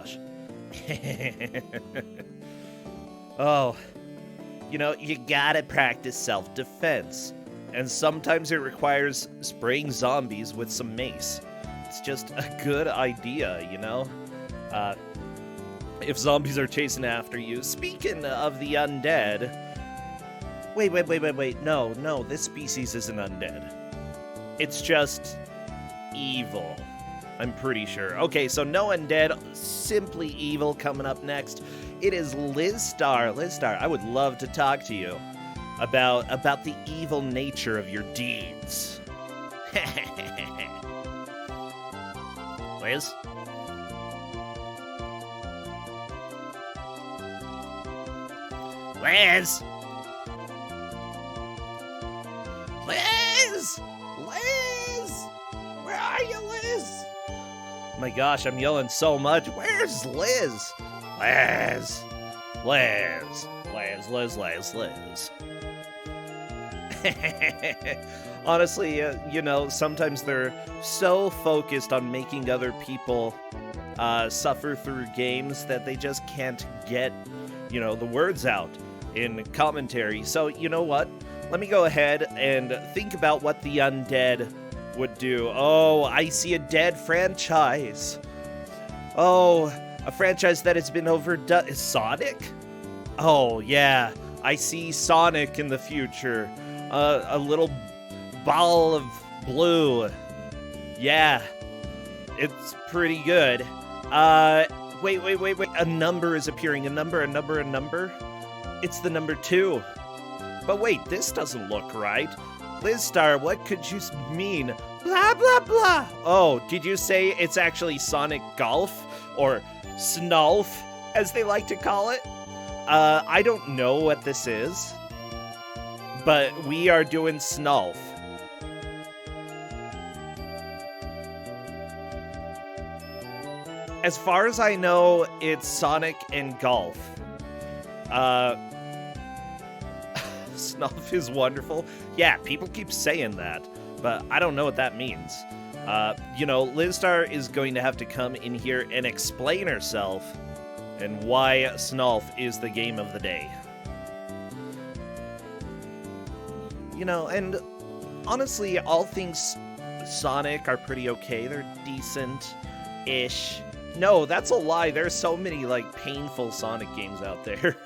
gosh. Oh, you gotta practice self-defense. And sometimes it requires spraying zombies with some mace. It's just a good idea, if zombies are chasing after you. Speaking of the undead... Wait. No, this species isn't undead. It's just evil. I'm pretty sure. Okay, so no undead, simply evil coming up next. It is Lizstar. Lizstar, I would love to talk to you about the evil nature of your deeds. Liz? Liz! Liz! Liz! Where are you, Liz? My gosh, I'm yelling so much. Where's Liz? Liz! Liz! Liz. Honestly, sometimes they're so focused on making other people suffer through games that they just can't get, the words out in commentary. So, you know what? Let me go ahead and think about what the undead would do. Oh, I see a dead franchise. Oh, a franchise that has been overdone. Is Sonic? Oh, yeah. I see Sonic in the future. A little ball of blue. Yeah. It's pretty good. Wait. A number is appearing. A number. It's the number 2. But wait, this doesn't look right. Lizstar, what could you mean? Blah, blah, blah. Oh, did you say it's actually Sonic Golf? Or Snolf, as they like to call it? I don't know what this is. But we are doing Snolf. As far as I know, it's Sonic and Golf. Snolf is wonderful. Yeah, people keep saying that, but I don't know what that means. Lizstar is going to have to come in here and explain herself and why Snolf is the game of the day. And honestly, all things Sonic are pretty okay. They're decent-ish. No, that's a lie. There's so many, painful Sonic games out there.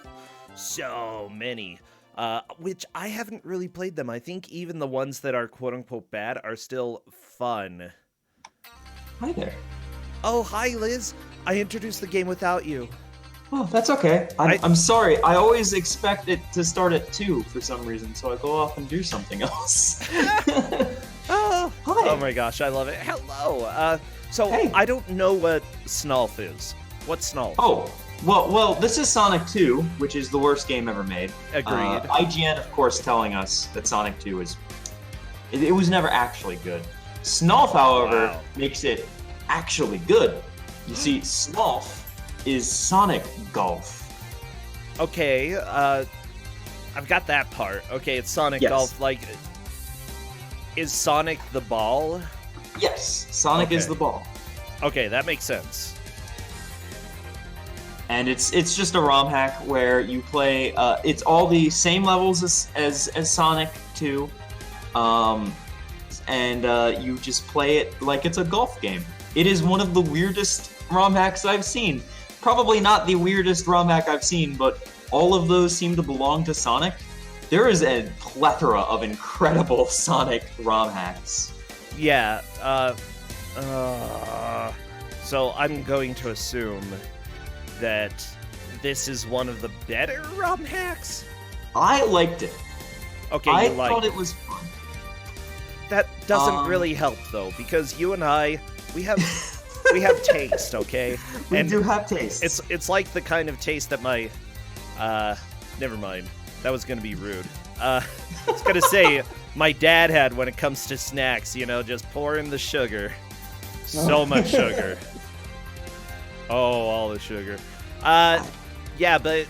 So many. Which I haven't really played them. I think even the ones that are quote-unquote bad are still fun. Hi there. Oh, hi, Liz. I introduced the game without you. Oh, that's okay. I'm sorry. I always expect it to start at 2 for some reason, so I go off and do something else. Oh, hi. Oh my gosh, I love it. Hello. Hey. I don't know what Snolf is. What's Snolf? Oh, well, this is Sonic 2, which is the worst game ever made. Agreed. IGN, of course, telling us that Sonic 2 it was never actually good. Snolf, however, makes it actually good. You see, Snolf is Sonic Golf. Okay, I've got that part. Okay, it's Sonic Yes. Golf. Is Sonic the ball? Yes, Sonic is Okay. the ball. Okay, that makes sense. And it's just a ROM hack where you play. It's all the same levels as Sonic 2, and you just play it like it's a golf game. It is one of the weirdest ROM hacks I've seen. Probably not the weirdest ROM hack I've seen, but all of those seem to belong to Sonic. There is a plethora of incredible Sonic ROM hacks. Yeah. So I'm going to assume that this is one of the better ROM hacks? I liked it. Okay, I you liked thought it. it was fun. That doesn't really help, though, because you and I, we have taste, okay? We do have taste. It's like the kind of taste that my... never mind. That was going to be rude. I was going to say, my dad had when it comes to snacks, just pour in the sugar. So much sugar. Oh, all the sugar. Yeah, but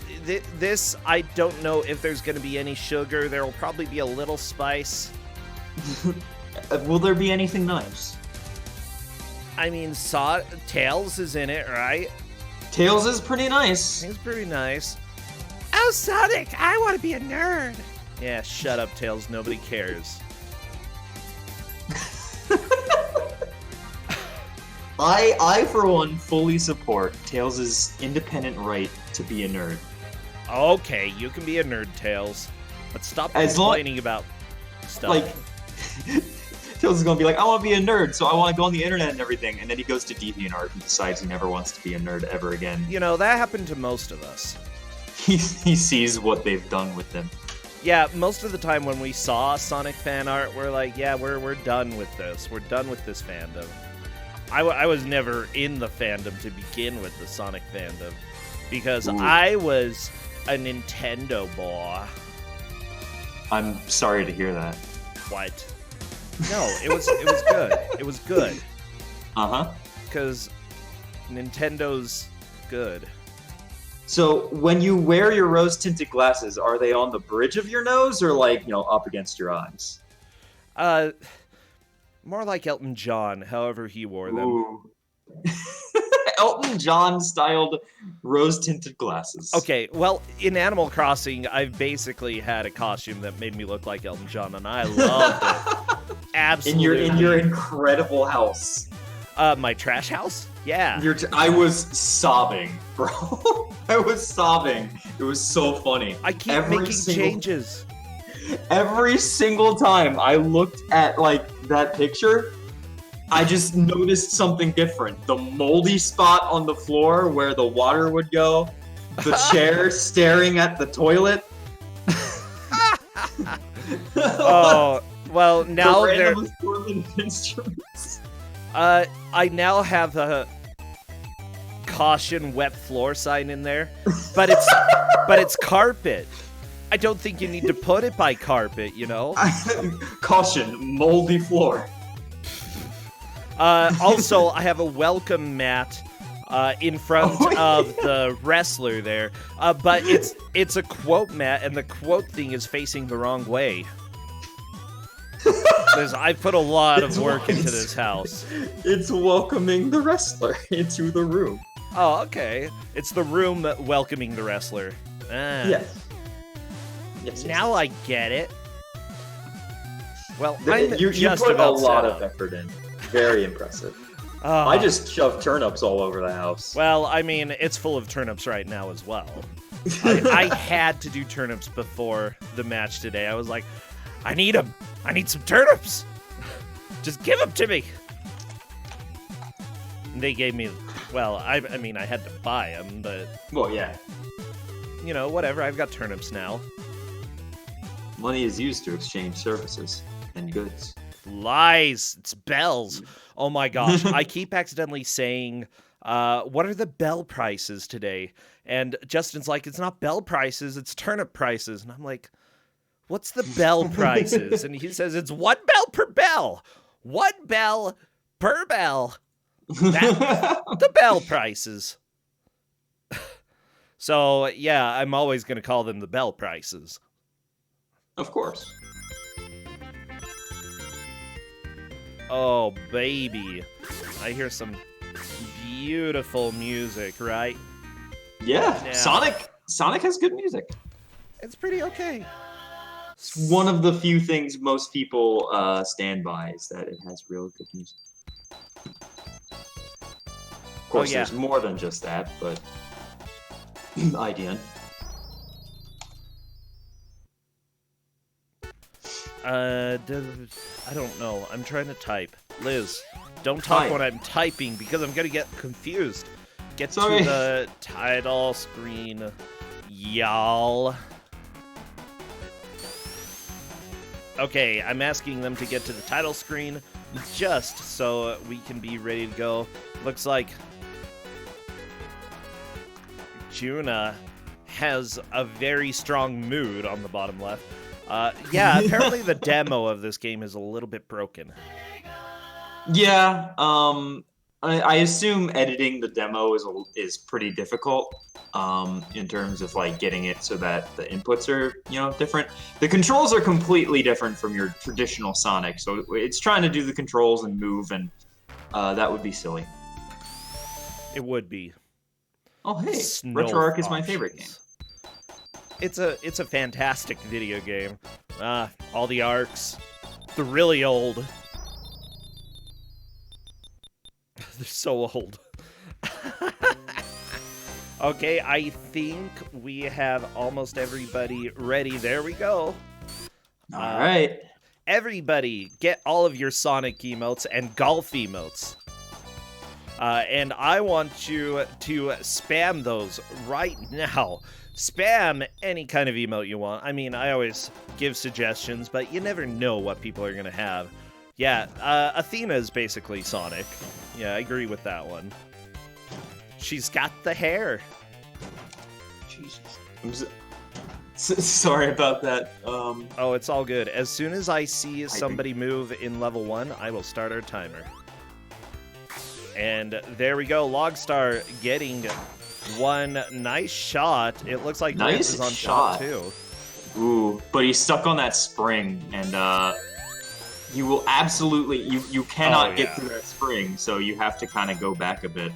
this, I don't know if there's going to be any sugar. There will probably be a little spice. Will there be anything nice? I mean, Tails is in it, right? Tails is pretty nice. He's pretty nice. Oh, Sonic, I want to be a nerd. Yeah, shut up, Tails. Nobody cares. I, for one, fully support Tails' independent right to be a nerd. Okay, you can be a nerd, Tails. But stop complaining about stuff. Like, Tails is gonna be like, I want to be a nerd, so I want to go on the internet and everything. And then he goes to DeviantArt and decides he never wants to be a nerd ever again. You know, that happened to most of us. He sees what they've done with him. Yeah, most of the time when we saw Sonic fan art, we're like, yeah, we're done with this. We're done with this fandom. I was never in the fandom to begin with, the Sonic fandom, because I was a Nintendo boy. I'm sorry to hear that. What? No, it was good. It was good. Uh-huh. Because Nintendo's good. So when you wear your rose-tinted glasses, are they on the bridge of your nose or like, up against your eyes? More like Elton John, however he wore them. Ooh. Elton John styled rose-tinted glasses. Okay, well, in Animal Crossing, I've basically had a costume that made me look like Elton John, and I loved it. Absolutely. In your incredible house. My trash house? Yeah. I was sobbing, bro. I was sobbing. It was so funny. I keep making changes. Every single time I looked at, that picture, I just noticed something different. The moldy spot on the floor where the water would go, the chair staring at the toilet. Oh, well, now they're... instruments. I now have a caution wet floor sign in there, but it's carpet. I don't think you need to put it by carpet, Caution, moldy floor. Also, I have a welcome mat in front of the wrestler there, but it's a quote mat, and the quote thing is facing the wrong way. I put a lot of work into this house. It's welcoming the wrestler into the room. Oh, okay. It's the room welcoming the wrestler. Yes. Now I get it. Well, you put a lot of effort in. Very impressive. I just shoved turnips all over the house. Well, I mean, it's full of turnips right now as well. I had to do turnips before the match today. I was like, I need them. I need some turnips. Just give them to me. And they gave me, well, I mean, I had to buy them, but... Well, yeah. Whatever. I've got turnips now. Money is used to exchange services and goods. Lies. It's bells. Oh my gosh. I keep accidentally saying, what are the bell prices today? And Justin's like, it's not bell prices, it's turnip prices. And I'm like, what's the bell prices? And he says, it's 1 bell per bell. 1 bell per bell. That's the bell prices. So, yeah, I'm always going to call them the bell prices. Of course. Oh, baby. I hear some beautiful music, right? Yeah, Now, Sonic has good music. It's pretty okay. It's one of the few things most people stand by is that it has real good music. Of course, there's more than just that, but IGN. I don't know. I'm trying to type. Liz, don't talk when I'm typing because I'm gonna get confused. Get to the title screen, y'all. Okay, I'm asking them to get to the title screen just so we can be ready to go. Looks like Juna has a very strong mood on the bottom left. Yeah, apparently the demo of this game is a little bit broken. Yeah, I assume editing the demo is pretty difficult in terms of getting it so that the inputs are different. The controls are completely different from your traditional Sonic, so it's trying to do the controls and move, and that would be silly. It would be. Oh, hey, Snolf RetroArch is my favorite game. options. It's a fantastic video game. All the arcs. They're really old. They're so old. Okay, I think we have almost everybody ready. There we go. All right. Everybody, get all of your Sonic emotes and golf emotes. And I want you to spam those right now. Spam any kind of emote you want. I mean, I always give suggestions, but you never know what people are going to have. Yeah, Athena is basically Sonic. Yeah, I agree with that one. She's got the hair. Jesus. Sorry about that. Oh, it's all good. As soon as I see somebody move in level 1, I will start our timer. And there we go. Logstar getting one nice shot. It looks like Lance is on top too. Ooh, but he's stuck on that spring, and you will absolutely you cannot get through that spring, so you have to kind of go back a bit.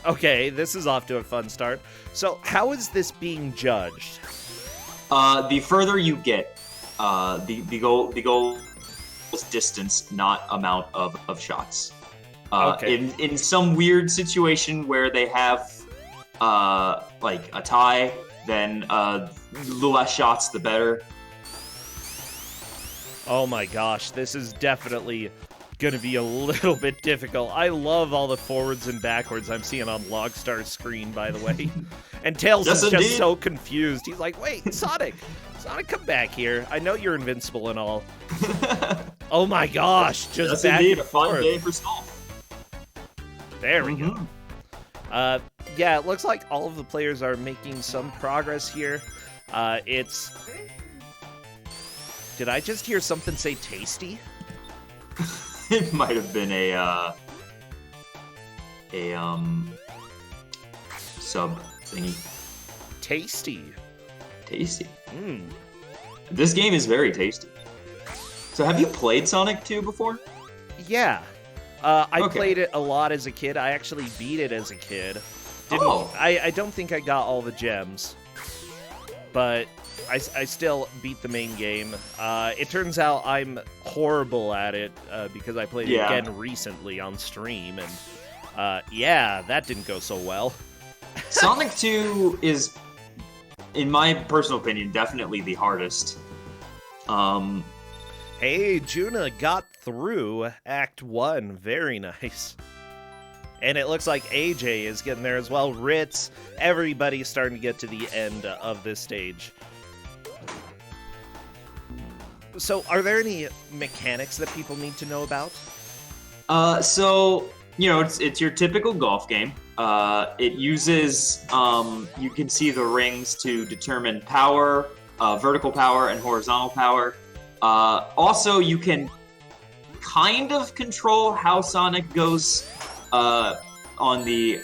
Okay, this is off to a fun start. So, how is this being judged? The further you get, the goal is distance, not amount of shots. Okay. In some weird situation where they have like a tie, then the less shots, the better. Oh my gosh, this is definitely gonna be a little bit difficult. I love all the forwards and backwards I'm seeing on Logstar's screen, by the way. And Tails is just so confused. He's like, wait, Sonic, come back here. I know you're invincible and all. Oh my gosh, just back and forth. A fun day for Snolf. There we go. Yeah, it looks like all of the players are making some progress here. Did I just hear something say tasty? It might have been a sub thingy. Tasty. Tasty. This game is very tasty. So have you played Sonic 2 before? Yeah. I played it a lot as a kid. I actually beat it as a kid. I don't think I got all the gems, but I still beat the main game. It turns out I'm horrible at it because I played it again recently on stream, and yeah, that didn't go so well. Sonic 2 is, in my personal opinion, definitely the hardest. Hey, Juna got through Act 1. Very nice. And it looks like AJ is getting there as well. Ritz, everybody's starting to get to the end of this stage. So, are there any mechanics that people need to know about? So, you know, it's your typical golf game. It uses, you can see the rings to determine power, vertical power and horizontal power. Also, you can kind of control how Sonic goes on the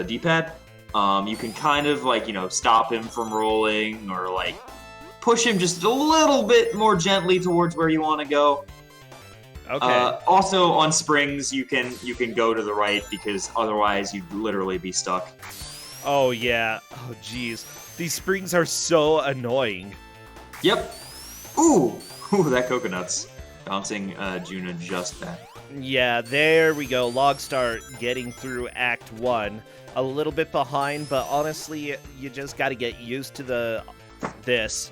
D-pad. You can kind of, like, you know, stop him from rolling, or like push him just a little bit more gently towards where you want to go. Okay. Also, on springs, you can go to the right, because otherwise you'd literally be stuck. Oh yeah. Oh geez, these springs are so annoying. Yep. Ooh, that coconut's bouncing Juna just back. Yeah, there we go. Logstar getting through Act 1. A little bit behind, but honestly, you just got to get used to this.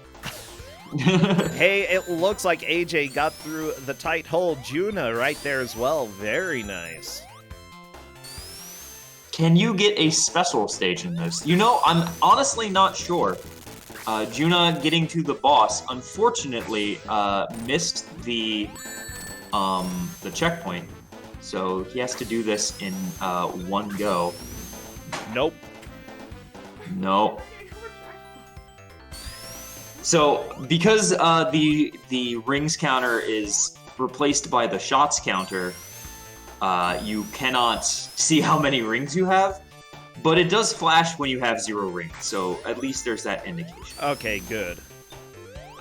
Hey, it looks like AJ got through the tight hole. Juna right there as well. Very nice. Can you get a special stage in this? You know, I'm honestly not sure. Juna getting to the boss, unfortunately, missed the checkpoint. So he has to do this in one go. Nope. Nope. So because the rings counter is replaced by the shots counter, you cannot see how many rings you have, but it does flash when you have 0 rings. So at least there's that indication. Okay, good.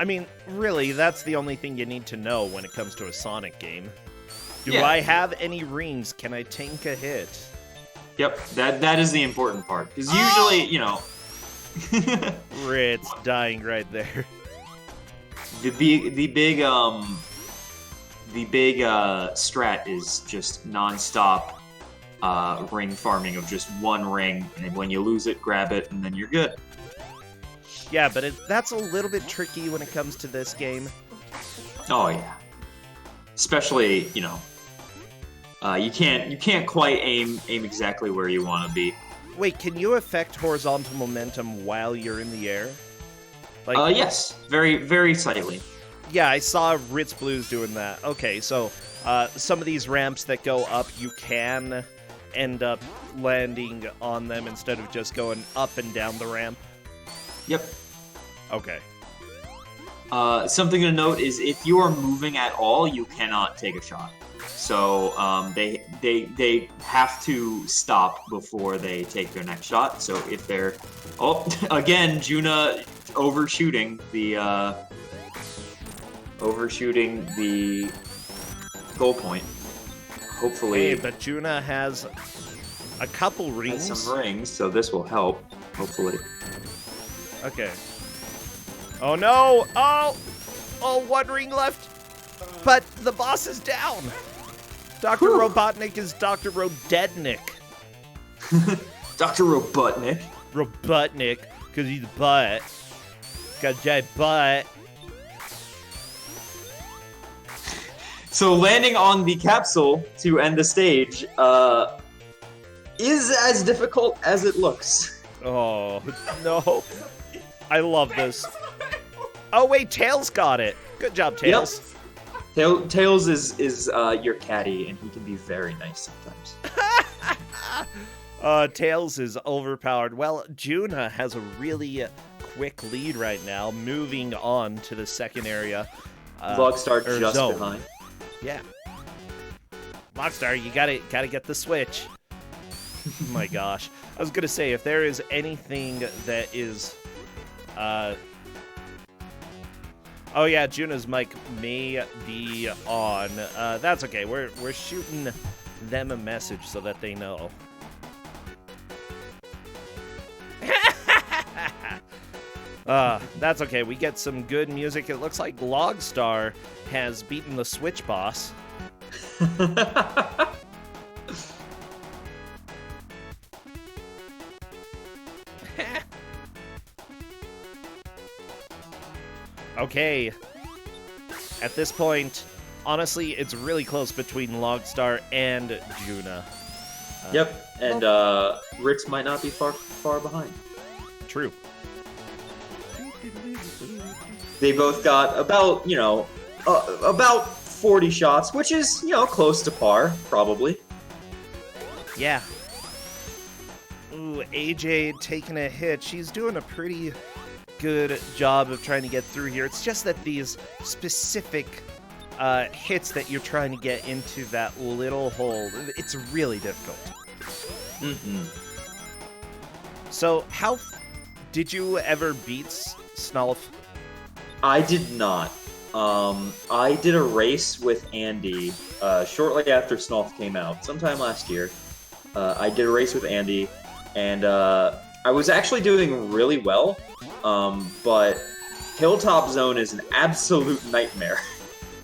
I mean, really, that's the only thing you need to know when it comes to a Sonic game. Do Yeah. I have any rings? Can I tank a hit? Yep, that is the important part. Because usually, you know, Ritz dying right there. the big strat is just non-stop ring farming of just one ring, and when you lose it, grab it, and then you're good. Yeah, but that's a little bit tricky when it comes to this game. Oh yeah, especially you know, you can't quite aim exactly where you want to be. Wait, can you affect horizontal momentum while you're in the air? Like, Yes, very very slightly. yeah, I saw Ritz Blues doing that. Okay, so some of these ramps that go up, you can end up landing on them instead of just going up and down the ramp. Yep. Okay. Something to note is if you are moving at all, you cannot take a shot. So they have to stop before they take their next shot. So if they're again Juna overshooting the goal point. Hopefully, Hey, but Juna has a couple rings. has some rings, so this will help. Hopefully. Okay. Oh no! Oh, one ring left. But the boss is down. Dr. Whew. Robotnik is Dr. Rodednik. Dr. Robotnik. Robotnik, because he's butt. Got a giant butt. So landing on the capsule to end the stage is as difficult as it looks. Oh, no. I love this. Oh, wait, Tails got it. Good job, Tails. Tails is your caddy, and he can be very nice sometimes. Tails is overpowered. Well, Juna has a really quick lead right now, moving on to the second area. Vlogstar or just zone. behind. Yeah. Lockstar, you gotta get the switch. Oh my gosh. I was gonna say, if there is anything that is oh yeah, Juna's mic may be on. That's okay. We're shooting them a message so that they know. That's okay. We get some good music. It looks like Logstar has beaten the Switch boss. Okay. At this point, honestly, it's really close between Logstar and Juna. Yep, and Ritz might not be far behind. True. They both got about, about 40 shots, which is, close to par, probably. Yeah. Ooh, AJ taking a hit. She's doing a pretty good job of trying to get through here. It's just that these specific hits that you're trying to get into that little hole, it's really difficult. Mm-hmm. So, did you ever beat Snolf? I did not. I did a race with Andy shortly after Snolf came out, sometime last year. I did a race with Andy, and I was actually doing really well, but Hilltop Zone is an absolute nightmare.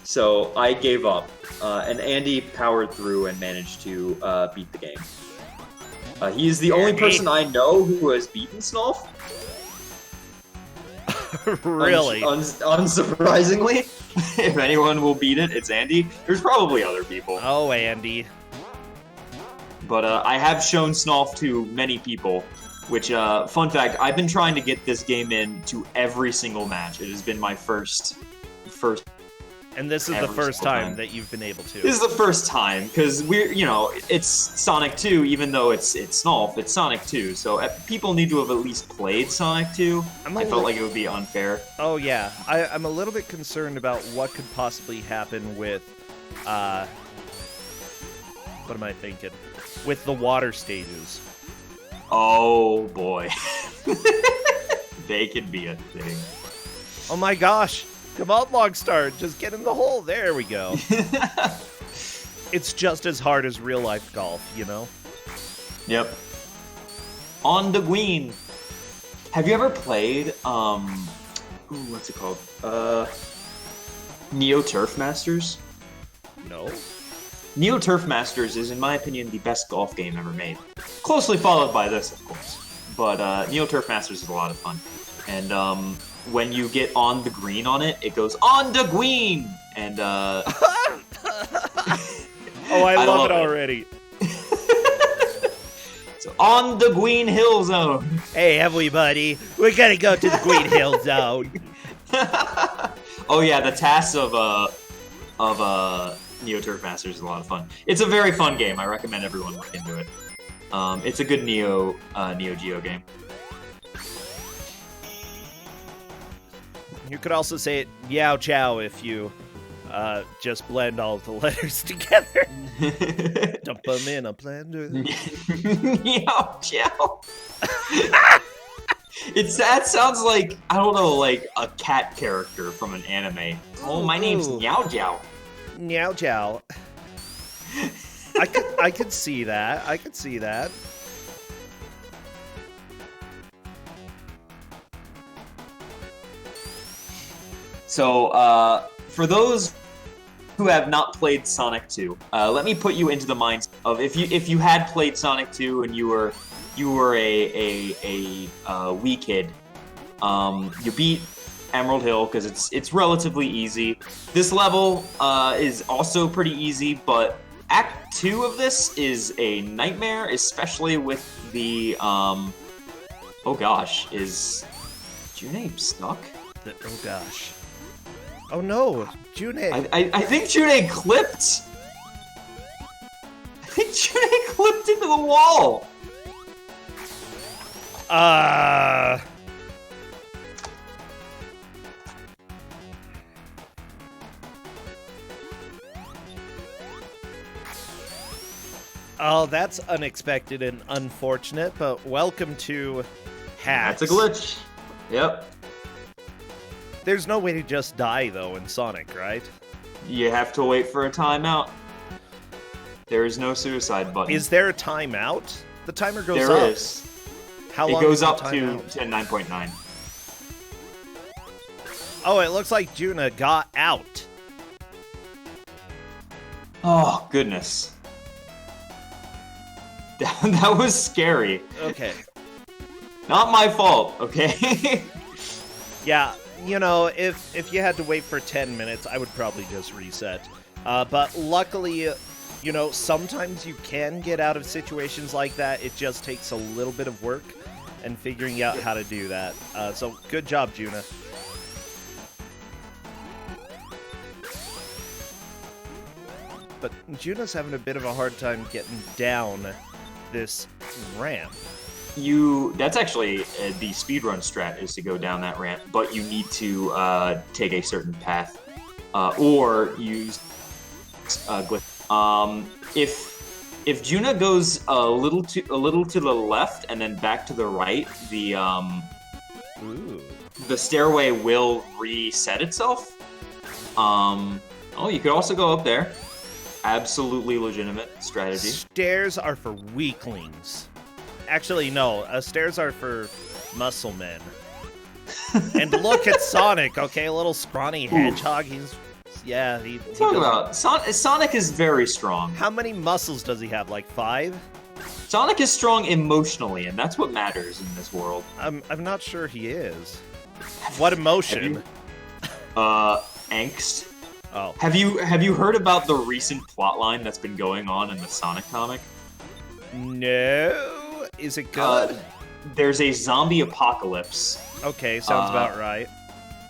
So I gave up, and Andy powered through and managed to beat the game. He is the only person I know who has beaten Snolf. Really? Unsurprisingly, if anyone will beat it, it's Andy. There's probably other people. Oh, Andy. But I have shown Snolf to many people, which, fun fact, I've been trying to get this game into every single match. It has been my first. And this is the first time that you've been able to. This is the first time, because it's Sonic 2, even though it's Snolf, it's Sonic 2, so people need to have at least played Sonic 2. I felt like it would be unfair. Oh, yeah. I'm a little bit concerned about what could possibly happen with, what am I thinking? With the water stages. Oh, boy. They can be a thing. Oh my gosh. Come on, Logstar. Just get in the hole. There we go. It's just as hard as real life golf, you know? Yep. On the green. Have you ever played, what's it called? Neo Turf Masters? No. Neo Turf Masters is, in my opinion, the best golf game ever made. Closely followed by this, of course. But Neo Turf Masters is a lot of fun. And when you get on the green on it, it goes on the green! And oh, I love it already. So on the Green Hill Zone. Hey, everybody, we're gonna go to the Green Hill Zone. Oh yeah, the tasks of Neo Turf Masters is a lot of fun. It's a very fun game. I recommend everyone look into it. It's a good Neo Geo game. You could also say it Yao Chow if you just blend all of the letters together. Dump them in a blender. Yao Chow. That sounds like, I don't know, like a cat character from an anime. Oh, my name's Yao Jiao. Yao Chow. I could see that. I could see that. So, for those who have not played Sonic 2, let me put you into the minds of if you had played Sonic 2 and you were a wee kid, you beat Emerald Hill because it's relatively easy. This level is also pretty easy, but Act 2 of this is a nightmare, especially with the oh gosh, is June stuck? Oh gosh. Oh no, June. I think June clipped. I think June clipped into the wall. Oh, that's unexpected and unfortunate, but welcome to hacks. That's a glitch. Yep. There's no way to just die, though, in Sonic, right? You have to wait for a timeout. There is no suicide button. Is there a timeout? The timer goes up. There is. How long it goes is the up to timeout? 9.9. Oh, it looks like Juna got out. Oh, goodness. That was scary. Okay. Not my fault, okay? Yeah, you know, if you had to wait for 10 minutes, I would probably just reset. But luckily, you know, sometimes you can get out of situations like that. It just takes a little bit of work and figuring out how to do that. So good job, Juna. But Juna's having a bit of a hard time getting down this ramp. That's actually the speedrun strat is to go down that ramp, but you need to take a certain path or use glitch. If Juna goes a little to the left and then back to the right, the stairway will reset itself. Oh, you could also go up there. Absolutely legitimate strategy. Stairs are for weaklings. Actually, no. Stairs are for muscle men. And look at Sonic, okay? A little scrawny hedgehog. He Talk about Sonic is very strong. How many muscles does he have? Like 5? Sonic is strong emotionally, and that's what matters in this world. I'm not sure he is. What emotion? Angst. Oh. Have you heard about the recent plotline that's been going on in the Sonic comic? No. Is it good? There's a zombie apocalypse. Okay, sounds about right.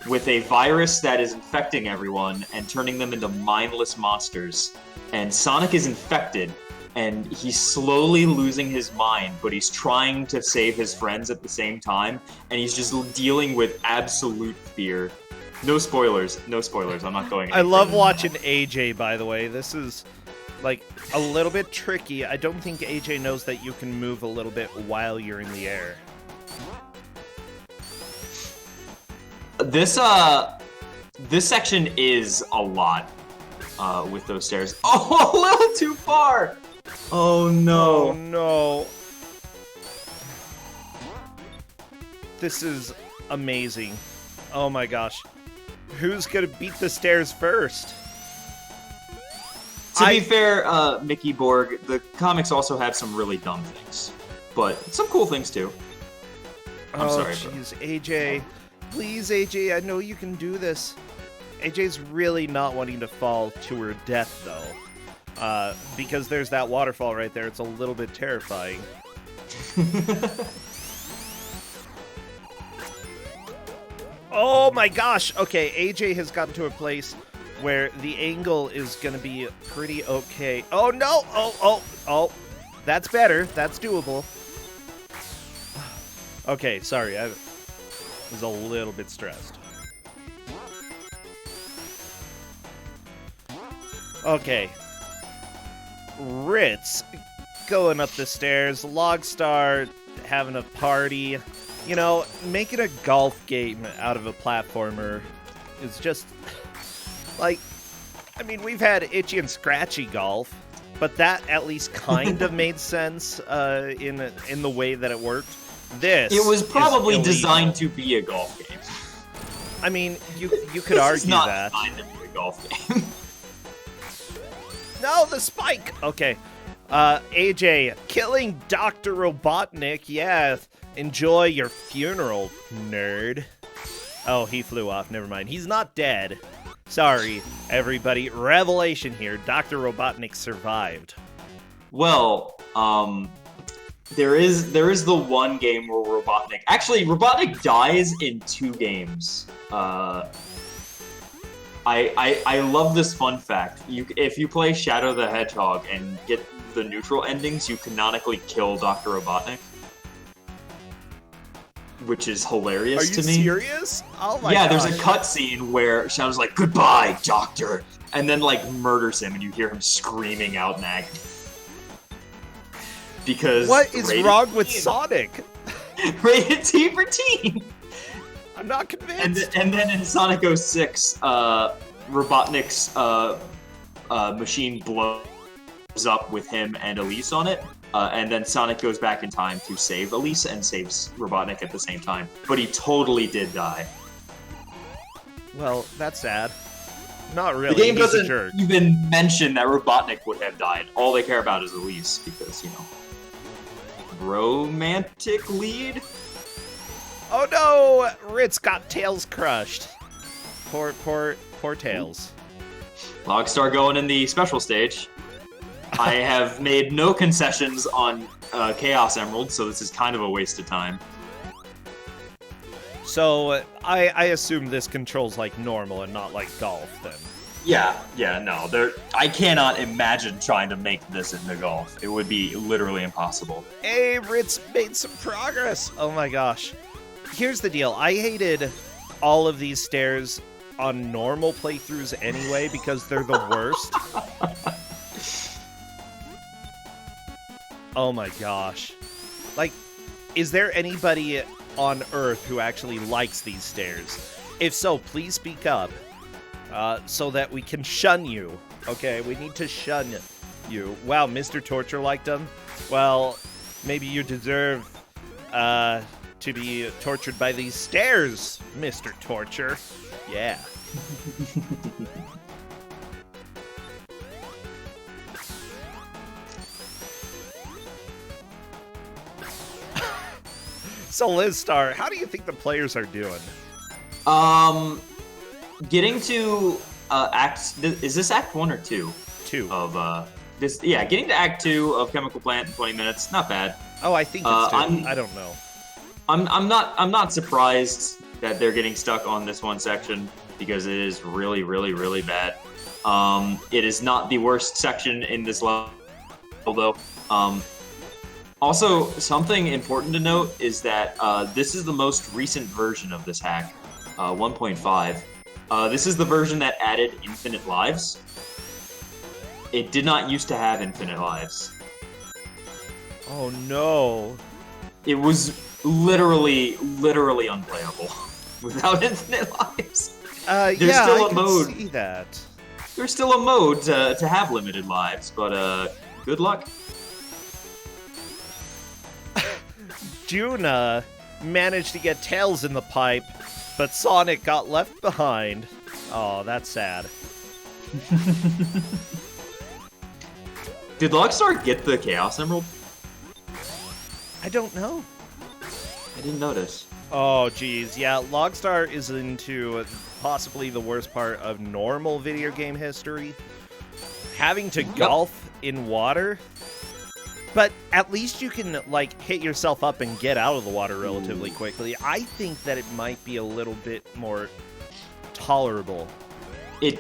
With a virus that is infecting everyone and turning them into mindless monsters. And Sonic is infected, and he's slowly losing his mind, but he's trying to save his friends at the same time, and he's just dealing with absolute fear. No spoilers. No spoilers. I'm not going. I love watching AJ, by the way. This is, like, a little bit tricky. I don't think AJ knows that you can move a little bit while you're in the air. This section is a lot. with those stairs. Oh, a little too far! Oh no. Oh no. This is amazing. Oh my gosh. Who's gonna beat the stairs first? To be fair, Mickey Borg, the comics also have some really dumb things, but some cool things too. I'm sorry, jeez, AJ. Please, AJ, I know you can do this. AJ's really not wanting to fall to her death, though. Because there's that waterfall right there. It's a little bit terrifying. Oh my gosh! Okay, AJ has gotten to a place where the angle is going to be pretty okay. Oh no! Oh. That's better. That's doable. Okay, sorry. I was a little bit stressed. Okay. Ritz going up the stairs. Logstar having a party. You know, making a golf game out of a platformer is just, like, I mean, we've had Itchy and Scratchy golf, but that at least kind of made sense in the way that it worked. It was probably designed to be a golf game. I mean, you could argue not that. Designed to be a golf game. No, the spike! Okay. AJ, killing Dr. Robotnik, yeah. Enjoy your funeral, nerd. Oh, he flew off. Never mind. He's not dead. Sorry, everybody. Revelation here. Dr. Robotnik survived. Well, there is the one game where Robotnik dies in 2 games. I love this fun fact. If you play Shadow the Hedgehog and get the neutral endings, you canonically kill Dr. Robotnik. Which is hilarious to me. Are you serious? Oh my Yeah, gosh. there's a cutscene where Shadow's like, "Goodbye, Doctor," and then like murders him, and you hear him screaming out in agony. Because what is wrong with Sonic? Rated T for teen. I'm not convinced. And then in Sonic 06, Robotnik's machine blows up with him and Elise on it. And then Sonic goes back in time to save Elise and saves Robotnik at the same time. But he totally did die. Well, that's sad. Not really. The game He's a doesn't jerk. even mention that Robotnik would have died. All they care about is Elise because, you know, romantic lead? Oh no! Ritz got Tails crushed. Poor Tails. Logstar going in the special stage. I have made no concessions on Chaos Emerald, so this is kind of a waste of time. So, I assume this controls like normal and not like golf, then. Yeah, no. I cannot imagine trying to make this into golf. It would be literally impossible. Hey, Ritz made some progress! Oh my gosh. Here's the deal. I hated all of these stairs on normal playthroughs anyway because they're the worst. Oh my gosh. Like, is there anybody on Earth who actually likes these stairs? If so, please speak up, so that we can shun you. Okay, we need to shun you. Wow, Mr. Torture liked them? Well, maybe you deserve, to be tortured by these stairs, Mr. Torture. Yeah. So, Lizstar, how do you think the players are doing? Getting to is this Act 1 or 2? 2. Of this, yeah, getting to Act 2 of Chemical Plant in 20 minutes, not bad. Oh, I think it's 2. I don't know. I'm not surprised that they're getting stuck on this one section because it is really, really, really bad. It is not the worst section in this level, though. Also, something important to note is that this is the most recent version of this hack, 1.5. This is the version that added infinite lives. It did not used to have infinite lives. Oh no. It was literally unplayable without infinite lives. There's still I a mode. can see that. there's still a mode to have limited lives, but good luck. Juna managed to get Tails in the pipe, but Sonic got left behind. Oh, that's sad. Did Logstar get the Chaos Emerald? I don't know. I didn't notice. Oh, geez. Yeah, Logstar is into possibly the worst part of normal video game history. Having to golf in water. But at least you can, like, hit yourself up and get out of the water relatively quickly. I think that it might be a little bit more tolerable. It,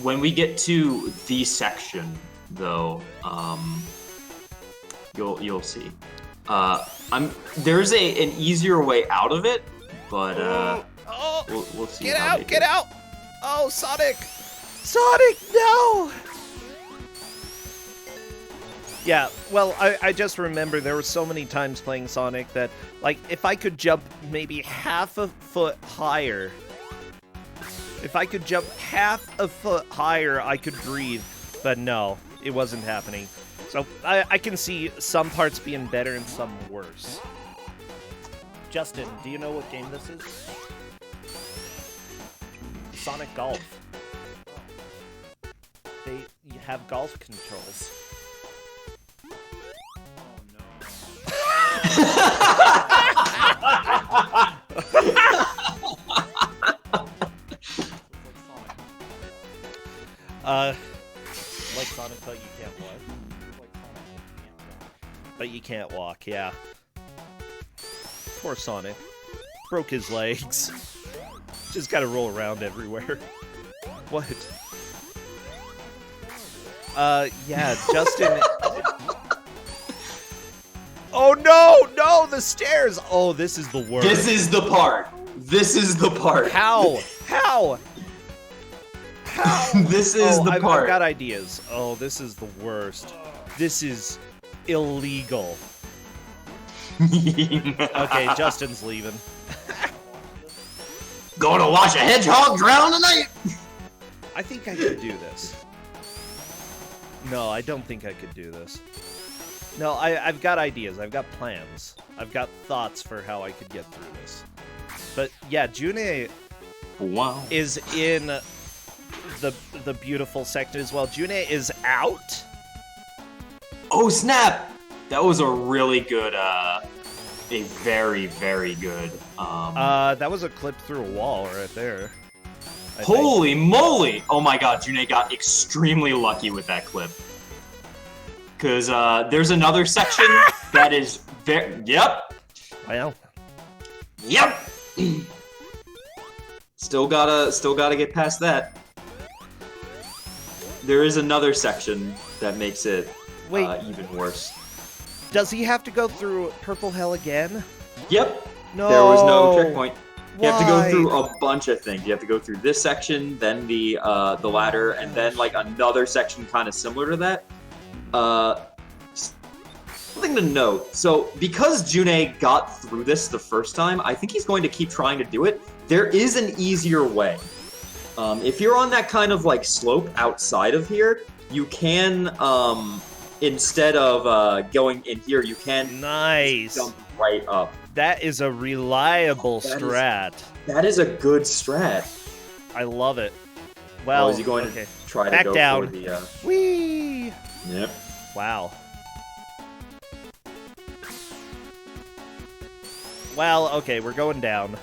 when we get to the section, though, you'll see. There's an easier way out of it, but, we'll see. Get out! Get out! Oh, Sonic! Sonic, no! Yeah, well, I just remember there were so many times playing Sonic that, like, if I could jump maybe half a foot higher, I could breathe. But no, it wasn't happening. So I can see some parts being better and some worse. Justin, do you know what game this is? Sonic Golf. They have golf controls. Like Sonic, but you can't walk. But you can't walk, yeah. Poor Sonic. Broke his legs. Just gotta roll around everywhere. What? Yeah, Justin... Oh, no! No, the stairs! Oh, this is the worst. This is the part. How? How? This is the part. I've got ideas. Oh, this is the worst. This is illegal. Okay, Justin's leaving. Gonna watch a hedgehog drown tonight! I think I could do this. No, I don't think I could do this. No, I've got ideas. I've got plans. I've got thoughts for how I could get through this. But yeah, June is in the beautiful section as well. June is out. Oh snap! That was a really good, a very, very good. That was a clip through a wall right there. Holy moly! Oh my god, June got extremely lucky with that clip. Because there's another section that is very. Yep. Well. Yep. Still gotta get past that. There is another section that makes it even worse. Does he have to go through Purple Hell again? Yep. No. There was no checkpoint. You have to go Why? through a bunch of things. You have to go through this section, then the ladder, and then like another section kind of similar to that. Something to note. So because June got through this the first time, I think he's going to keep trying to do it. There is an easier way. If you're on that kind of like slope outside of here, you can instead of going in here, you can jump right up. That is a reliable strat. That is a good strat. I love it. Well, is he going to try back to go down. for the... Whee! Yep. Wow. Well, okay, we're going down.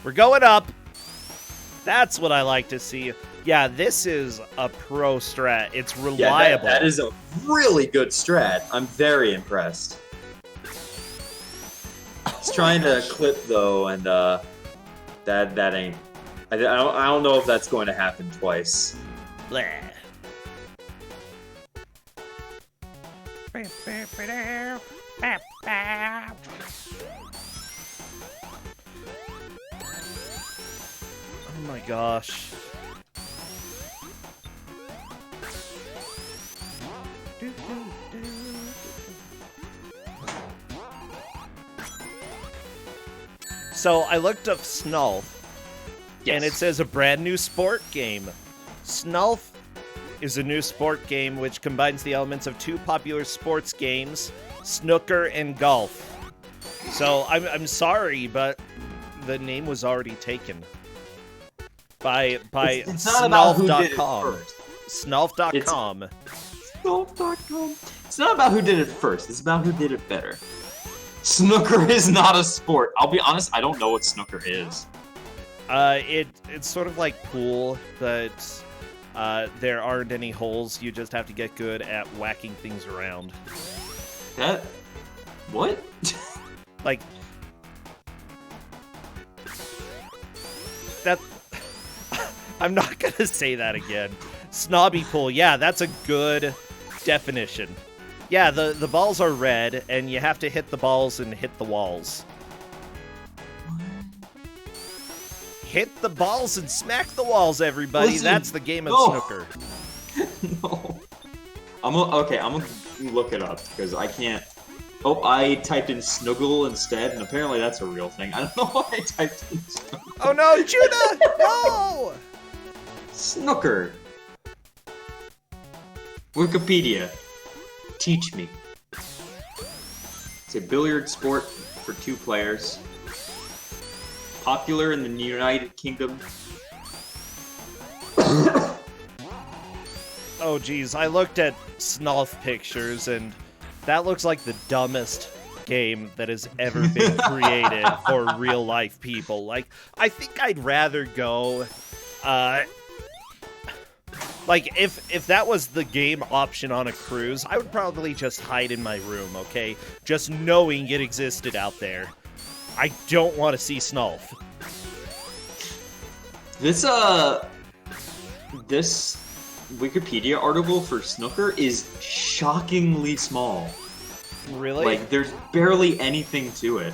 We're going up. That's what I like to see. Yeah, this is a pro strat. It's reliable. Yeah, that is a really good strat. I'm very impressed. He's trying to clip though, and that ain't. I don't know if that's going to happen twice. Blah. Oh my gosh. So I looked up Snolf. And it says a brand new sport game. Snolf is a new sport game which combines the elements of two popular sports games, snooker and golf. So I'm sorry, but the name was already taken by it's not about who did it Snolf.com. first. Snolf.com. Snolf.com. It's not about who did it first. It's about who did it better. Snooker is not a sport. I'll be honest, I don't know what snooker is. It's sort of like pool, but there aren't any holes. You just have to get good at whacking things around. That... What? Like... That... I'm not gonna say that again. Snobby pool, yeah, that's a good definition. Yeah, the balls are red, and you have to hit the balls and hit the walls. Hit the balls and smack the walls, everybody. Listen, That's the game of no. snooker. No. I'm gonna look it up, because I can't... Oh, I typed in snuggle instead, and apparently that's a real thing. I don't know why I typed in snuggle. Oh no, Judah! No! Snooker. Wikipedia. Teach me. It's a billiard sport for 2 players. Popular in the United Kingdom. Oh geez, I looked at Snolf pictures, and that looks like the dumbest game that has ever been created for real life people. Like, I think I'd rather go, like, if that was the game option on a cruise, I would probably just hide in my room, okay? Just knowing it existed out there. I don't want to see Snolf. This Wikipedia article for snooker is shockingly small. Really? Like, there's barely anything to it.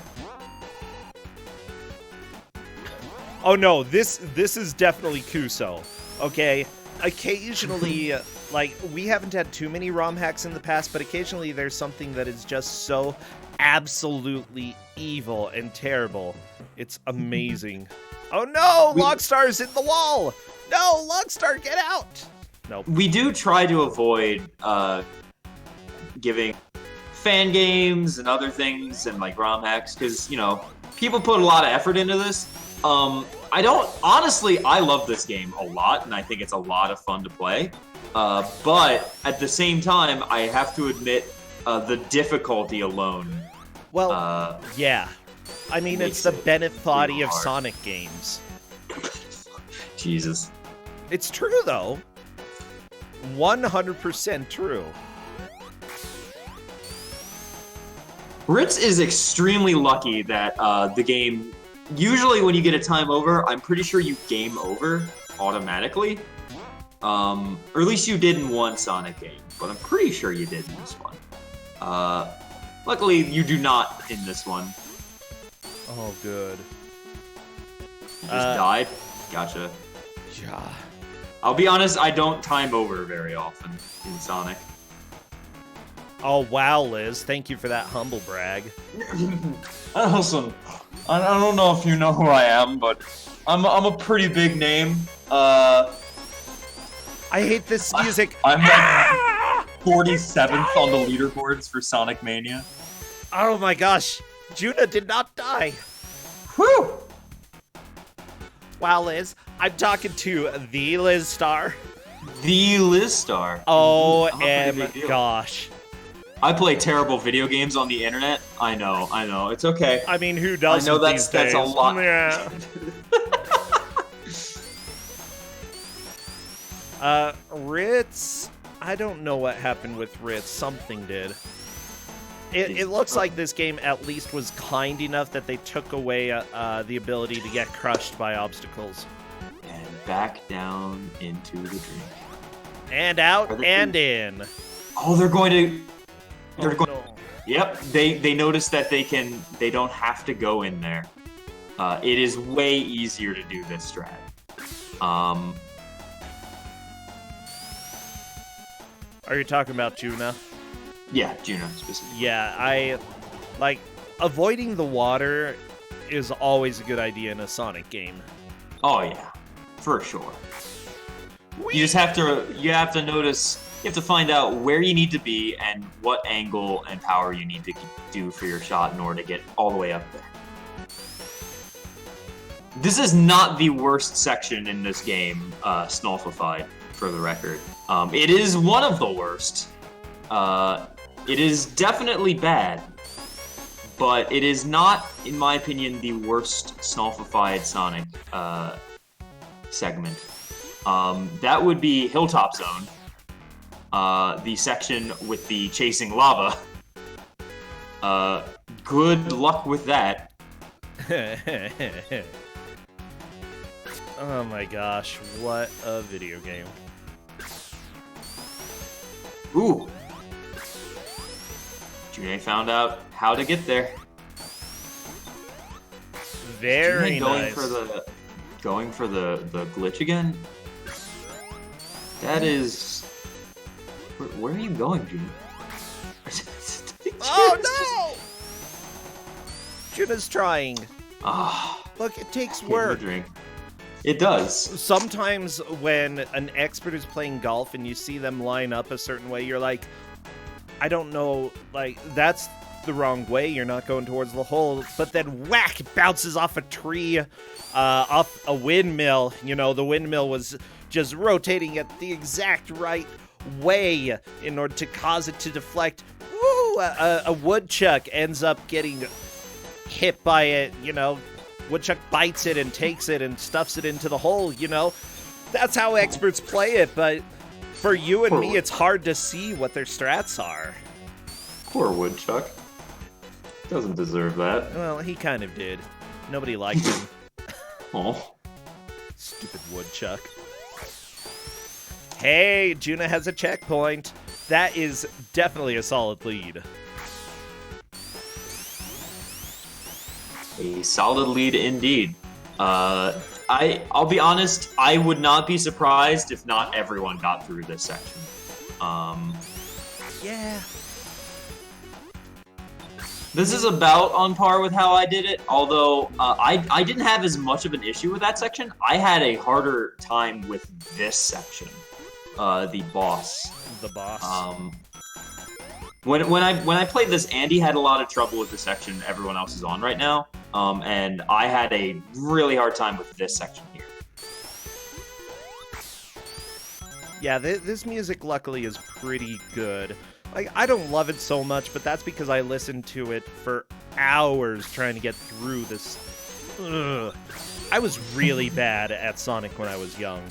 Oh no, this is definitely Kuso. Okay, occasionally, like, we haven't had too many ROM hacks in the past, but occasionally there's something that is just so absolutely evil and terrible. It's amazing. Oh no, Logstar's in the wall! No, Logstar, get out! Nope. We do try to avoid giving fan games and other things and like ROM hacks because, you know, people put a lot of effort into this. Honestly, I love this game a lot and I think it's a lot of fun to play. But at the same time, I have to admit the difficulty alone. Well, yeah. I mean, it's the Bennett body of Sonic games. Jesus. It's true, though. 100% true. Ritz is extremely lucky that the game... Usually when you get a time over, I'm pretty sure you game over automatically. Or at least you did in one Sonic game, but I'm pretty sure you did in this one. Luckily, you do not in this one. Oh, good. You just died? Gotcha. Yeah. I'll be honest, I don't time over very often in Sonic. Oh, wow, Liz. Thank you for that humble brag. Listen, I don't know if you know who I am, but I'm a pretty big name. I hate this music. I'm like 47th on the leaderboards for Sonic Mania. Oh my gosh. Juna did not die. Whew! Wow, Liz. I'm talking to the Liz Star. The Liz Star. Oh, gosh. I play terrible video games on the internet. I know. It's okay. I mean, who doesn't? I know that's a lot. Yeah. Ritz. I don't know what happened with Ritz. Something did. It looks like this game at least was kind enough that they took away the ability to get crushed by obstacles. And back down into the drink. And out and in. Oh, they're going to... No. Yep, they noticed that they don't have to go in there. It is way easier to do this strat. Are you talking about Juna? Yeah, Juno specifically. Yeah, avoiding the water is always a good idea in a Sonic game. Oh yeah, for sure. You just have to notice. You have to find out where you need to be and what angle and power you need to do for your shot in order to get all the way up there. This is not the worst section in this game, Snolfified, for the record. It is one of the worst. It is definitely bad, but it is not, in my opinion, the worst Snolfified Sonic segment. That would be Hilltop Zone, the section with the chasing lava. Good luck with that. Oh my gosh, what a video game. Ooh. June found out how to get there. Very nice. Going for the glitch again? That is... Where are you going, June? Oh no! Juna's trying. Ah. Look, it takes work. It does. Sometimes when an expert is playing golf and you see them line up a certain way, you're like, I don't know, like, that's the wrong way. You're not going towards the hole. But then whack, it bounces off a tree, off a windmill. You know, the windmill was just rotating at the exact right way in order to cause it to deflect. Woo! A woodchuck ends up getting hit by it, you know. Woodchuck bites it and takes it and stuffs it into the hole, you know? That's how experts play it, but for you and me, it's hard to see what their strats are. Poor Woodchuck. Doesn't deserve that. Well, he kind of did. Nobody liked him. Oh. Stupid Woodchuck. Hey, Juna has a checkpoint. That is definitely a solid lead. A solid lead indeed. I'll be honest, I would not be surprised if not everyone got through this section. Yeah. This is about on par with how I did it, although I didn't have as much of an issue with that section. I had a harder time with this section, the boss. The boss. When I played this, Andy had a lot of trouble with the section everyone else is on right now, and I had a really hard time with this section here. Yeah, this music luckily is pretty good. Like, I don't love it so much, but that's because I listened to it for hours trying to get through this. Ugh. I was really bad at Sonic when I was young.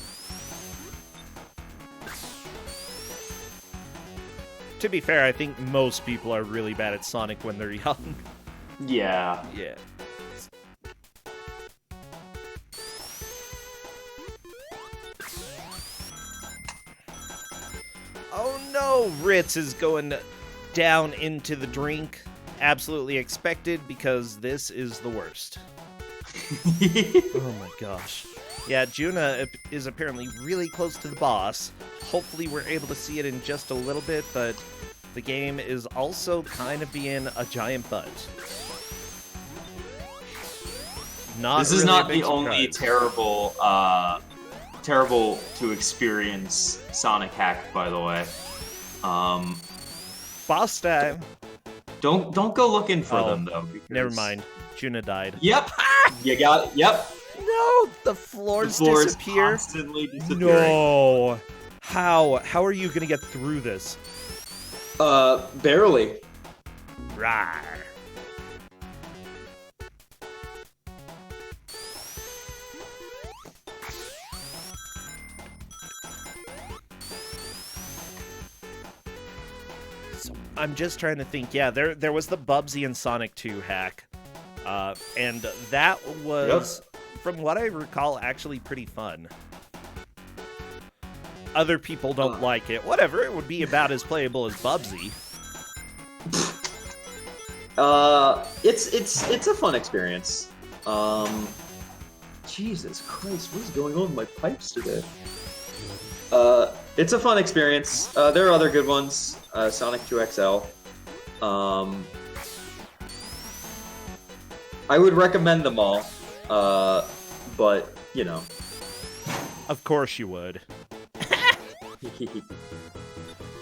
To be fair, I think most people are really bad at Sonic when they're young. Yeah. Yeah. Oh no, Ritz is going down into the drink. Absolutely expected, because this is the worst. Oh my gosh. Yeah, Juna is apparently really close to the boss. Hopefully we're able to see it in just a little bit, but the game is also kind of being a giant butt. This is not the only terrible to experience Sonic hack, by the way. Boss time. Don't go looking for them though. Never mind. Juna died. Yep. You got it. Yep. No, the floors disappear. Constantly disappearing. No. How are you gonna get through this? Barely. Rawr. So I'm just trying to think. Yeah, there was the Bubsy and Sonic 2 hack. And that was, from what I recall, actually pretty fun. Other people don't like it. Whatever, it would be about as playable as Bubsy. It's a fun experience. Jesus Christ, what is going on with my pipes today? It's a fun experience. There are other good ones. Sonic 2 XL. I would recommend them all, but you know. Of course you would.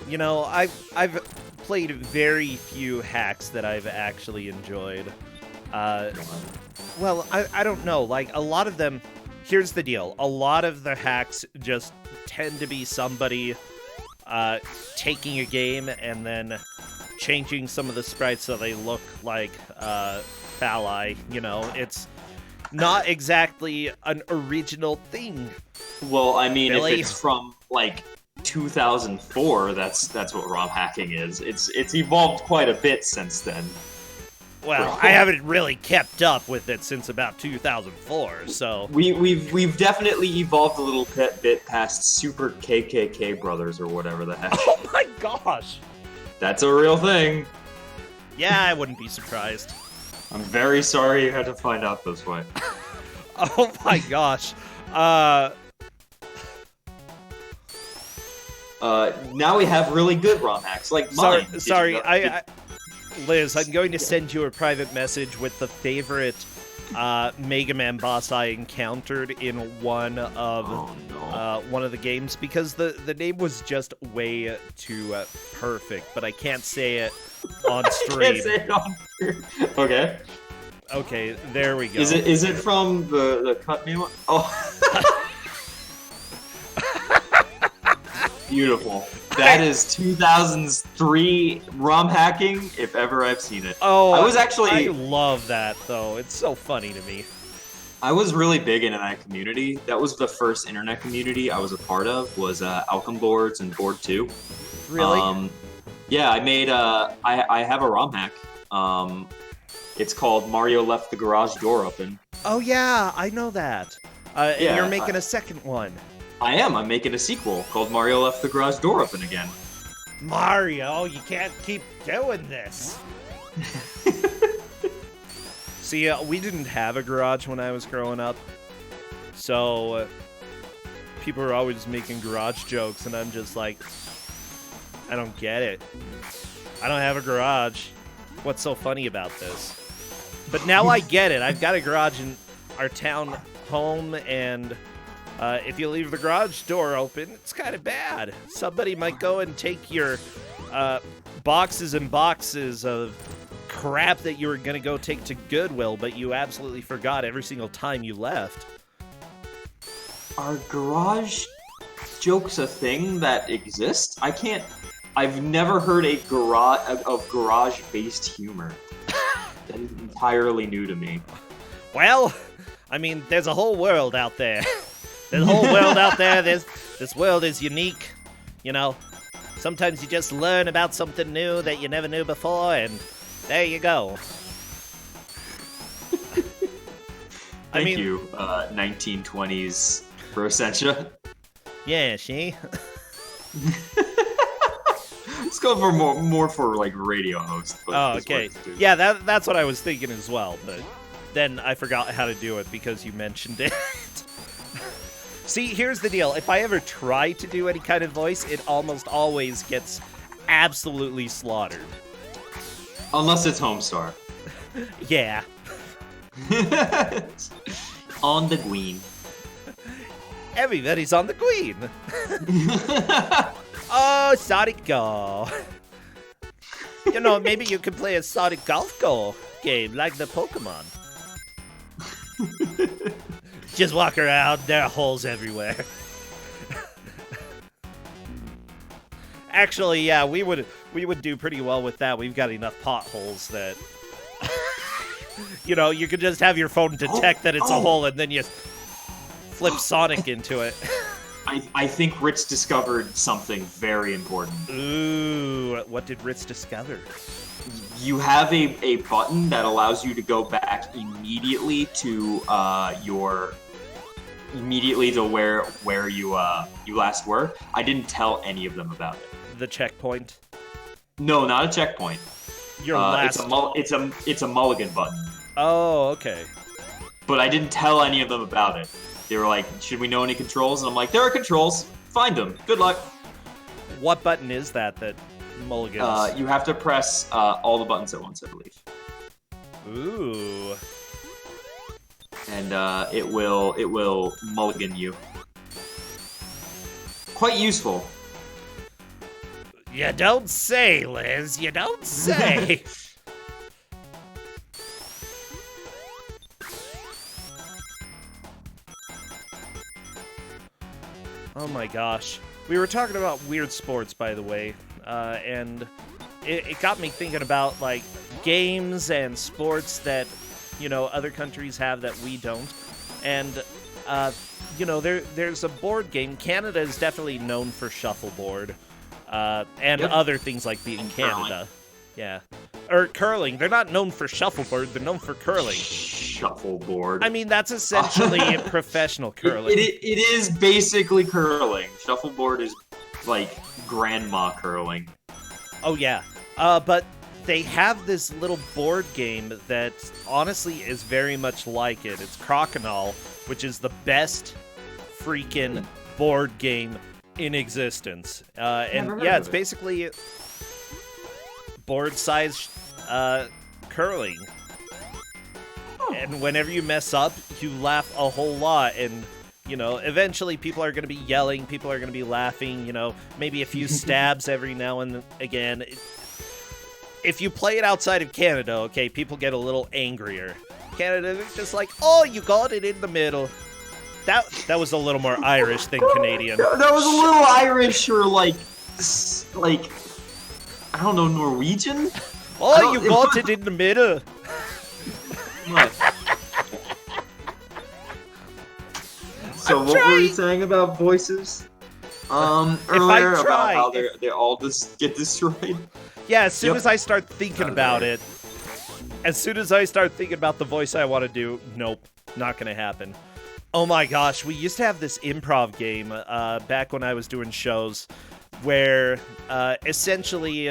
You know, I've played very few hacks that I've actually enjoyed. Well, I don't know. Like, a lot of them... Here's the deal. A lot of the hacks just tend to be somebody taking a game and then changing some of the sprites so they look like phalli. You know, it's not exactly an original thing. Well, I mean, Billy. if it's from, like, 2004, that's what ROM hacking is. It's evolved quite a bit since then. Well, I haven't really kept up with it since about 2004, so... We've definitely evolved a little bit past Super KKK Brothers or whatever the heck. Oh my gosh! That's a real thing. Yeah, I wouldn't be surprised. I'm very sorry you had to find out this way. Oh my gosh. Now we have really good ROM hacks, like mine. Sorry, Liz, I'm going to send you a private message with the favorite Mega Man boss I encountered in one of the games, because the name was just way too perfect, but I can't say it on stream. I can't say it on stream. Okay. Okay, there we go. Is it from the cut me one? Oh. Beautiful. That is 2003 ROM hacking, if ever I've seen it. Oh, I love that, though. It's so funny to me. I was really big into that community. That was the first internet community I was a part of, was Alchem Boards and Board 2. Really? Yeah, I made I have a ROM hack. It's called Mario Left the Garage Door Open. Oh yeah, I know that. And Yeah, you're making a second one. I am. I'm making a sequel called Mario Left the Garage Door Open again. Mario, you can't keep doing this. See, we didn't have a garage when I was growing up, so people were always making garage jokes, and I'm just like, I don't get it. I don't have a garage. What's so funny about this? But now I get it. I've got a garage in our town home, and if you leave the garage door open, it's kind of bad. Somebody might go and take your boxes and boxes of crap that you were going to go take to Goodwill, but you absolutely forgot every single time you left. Are garage jokes a thing that exist? I've never heard of garage-based humor. That is entirely new to me. Well, I mean, there's a whole world out there. There's a whole world out there. This world is unique. You know, sometimes you just learn about something new that you never knew before, and there you go. Thank you, 1920s Rosentia. Yeah, she. Let's go for more for like radio host. Oh, okay. Yeah, that's what I was thinking as well, but then I forgot how to do it because you mentioned it. See, here's the deal. If I ever try to do any kind of voice, it almost always gets absolutely slaughtered. Unless it's Homestar. Yeah. On the Queen. Everybody's on the Queen. Oh, Sonic Go. You know, maybe you could play a Sonic Golf Go game like the Pokemon. Just walk around, there are holes everywhere. Actually, yeah, we would do pretty well with that. We've got enough potholes that you know, you could just have your phone detect that it's a hole and then you flip Sonic into it. I think Ritz discovered something very important. Ooh, what did Ritz discover? You have a button that allows you to go back immediately to where you last were. I didn't tell any of them about it. The checkpoint? No, not a checkpoint. Your last. It's a mulligan button. Oh, okay. But I didn't tell any of them about it. They were like, "Should we know any controls?" And I'm like, "There are controls. Find them. Good luck." What button is that mulligans? You have to press all the buttons at once, I believe. Ooh. and it will mulligan you. Quite useful. You don't say, Liz. You don't say. Oh my gosh. We were talking about weird sports, by the way, and it got me thinking about, like, games and sports that, you know, other countries have that we don't. And, you know, there's a board game. Canada is definitely known for shuffleboard, and other things like being Canada. Curling. Yeah. Or curling. They're not known for shuffleboard, they're known for curling. Shuffleboard. I mean, that's essentially professional curling. It is basically curling. Shuffleboard is like grandma curling. Oh, yeah. But they have this little board game that honestly is very much like it. It's Crokinole, which is the best freaking board game in existence. And yeah, it's basically board-sized curling. And whenever you mess up, you laugh a whole lot, and, you know, eventually people are going to be yelling, people are going to be laughing, you know, maybe a few stabs every now and again. If you play it outside of Canada, okay, people get a little angrier. Canada, they're just like, oh, you got it in the middle. That was a little more Irish than Canadian. That was a little Irish, or like, I don't know, Norwegian? Oh, you got it in the middle. What? So what were you saying about voices? Earlier about how they all just get destroyed? Yeah, as soon as I start thinking about it, as soon as I start thinking about the voice I want to do, nope, not gonna happen. Oh my gosh, we used to have this improv game back when I was doing shows where essentially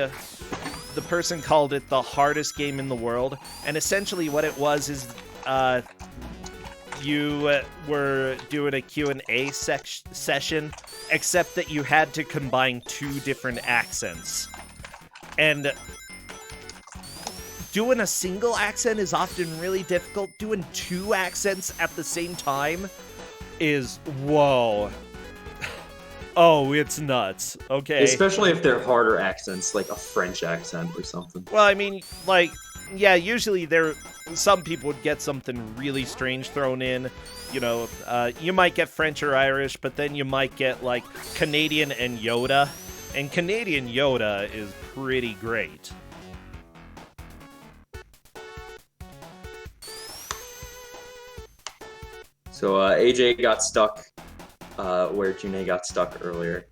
the person called it the hardest game in the world, and essentially what it was is you were doing a Q&A session, except that you had to combine two different accents. And doing a single accent is often really difficult. Doing two accents at the same time is, whoa. Oh, it's nuts. Okay. Especially if they're harder accents, like a French accent or something. Well, I mean, like, yeah, usually some people would get something really strange thrown in. You know, you might get French or Irish, but then you might get, like, Canadian and Yoda. And Canadian Yoda is pretty great. So AJ got stuck where June got stuck earlier.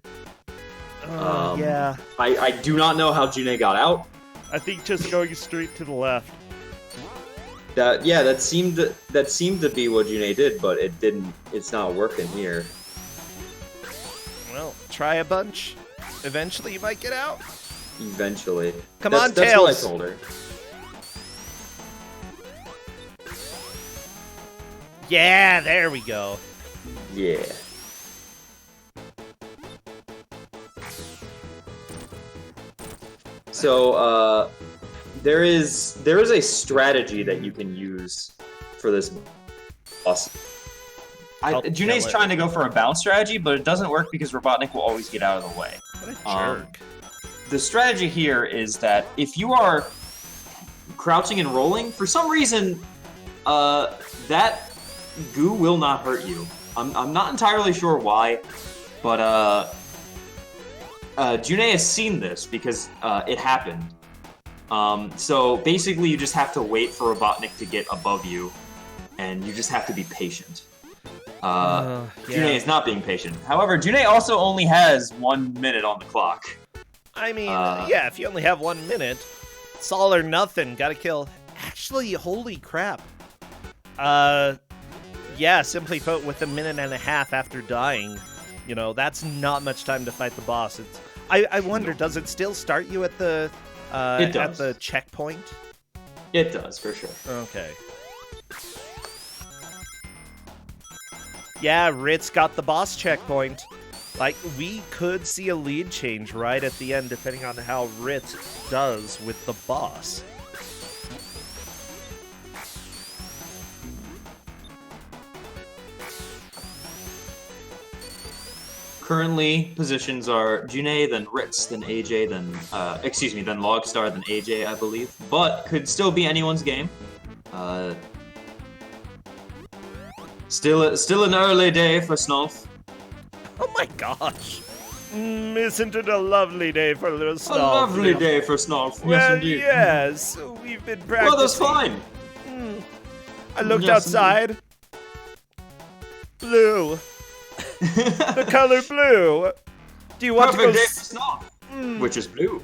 Yeah. I do not know how June got out. I think just going straight to the left. That seemed to be what June did, but it didn't. It's not working here. Well, try a bunch. Eventually, you might get out. Eventually. Come on, That's Tails. what I told her. Yeah, there we go. Yeah. So, there is a strategy that you can use for this boss. June's trying to go for a bounce strategy, but it doesn't work because Robotnik will always get out of the way. What a jerk. The strategy here is that if you are crouching and rolling, for some reason, that goo will not hurt you. I'm not entirely sure why, but June has seen this because it happened. So basically, you just have to wait for Robotnik to get above you, and you just have to be patient. June is not being patient. However, June also only has 1 minute on the clock. I mean, yeah, if you only have 1 minute, it's all or nothing. Gotta kill. Actually, holy crap. Yeah, simply put, with 1.5 minutes after dying, you know, that's not much time to fight the boss. I wonder, does it still start you at the checkpoint? It does, for sure. Okay. Yeah, Ritz got the boss checkpoint. Like, we could see a lead change right at the end, depending on how Ritz does with the boss. Currently, positions are June, then Ritz, then AJ, then then Logstar, then AJ, I believe. But could still be anyone's game. Still an early day for Snolf. Oh my gosh. Isn't it a lovely day for little Snolf? A lovely day for Snolf. Well, yes, indeed. yes, we've been practicing. Well, that's fine. I looked outside. Blue. The color blue. Do you want Perfect to go? Day for Snolf, which is blue.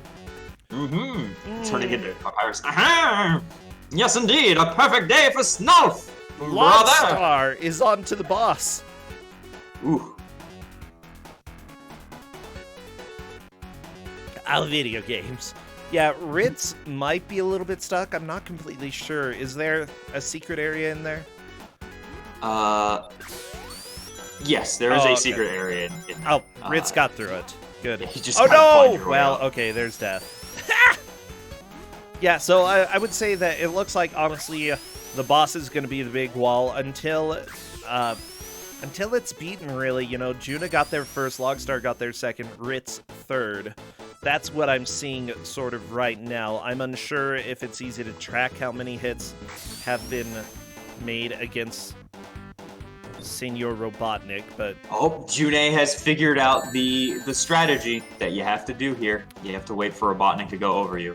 Turning into papyrus. Aha! Yes, indeed, a perfect day for Snolf. Logstar is on to the boss. Ooh. Video games. Yeah, Ritz might be a little bit stuck. I'm not completely sure. Is there a secret area in there? Yes, there is a secret area in Oh, Ritz got through it. Good. He just oh gotta find no! your way Well, out. okay, there's death. Yeah, so I would say that it looks like, honestly, the boss is going to be the big wall until it's beaten, really. You know, Juna got there first, Logstar got there second, Ritz third. That's what I'm seeing sort of right now. I'm unsure if it's easy to track how many hits have been made against Senor Robotnik, but... Oh, June has figured out the strategy that you have to do here. You have to wait for Robotnik to go over you.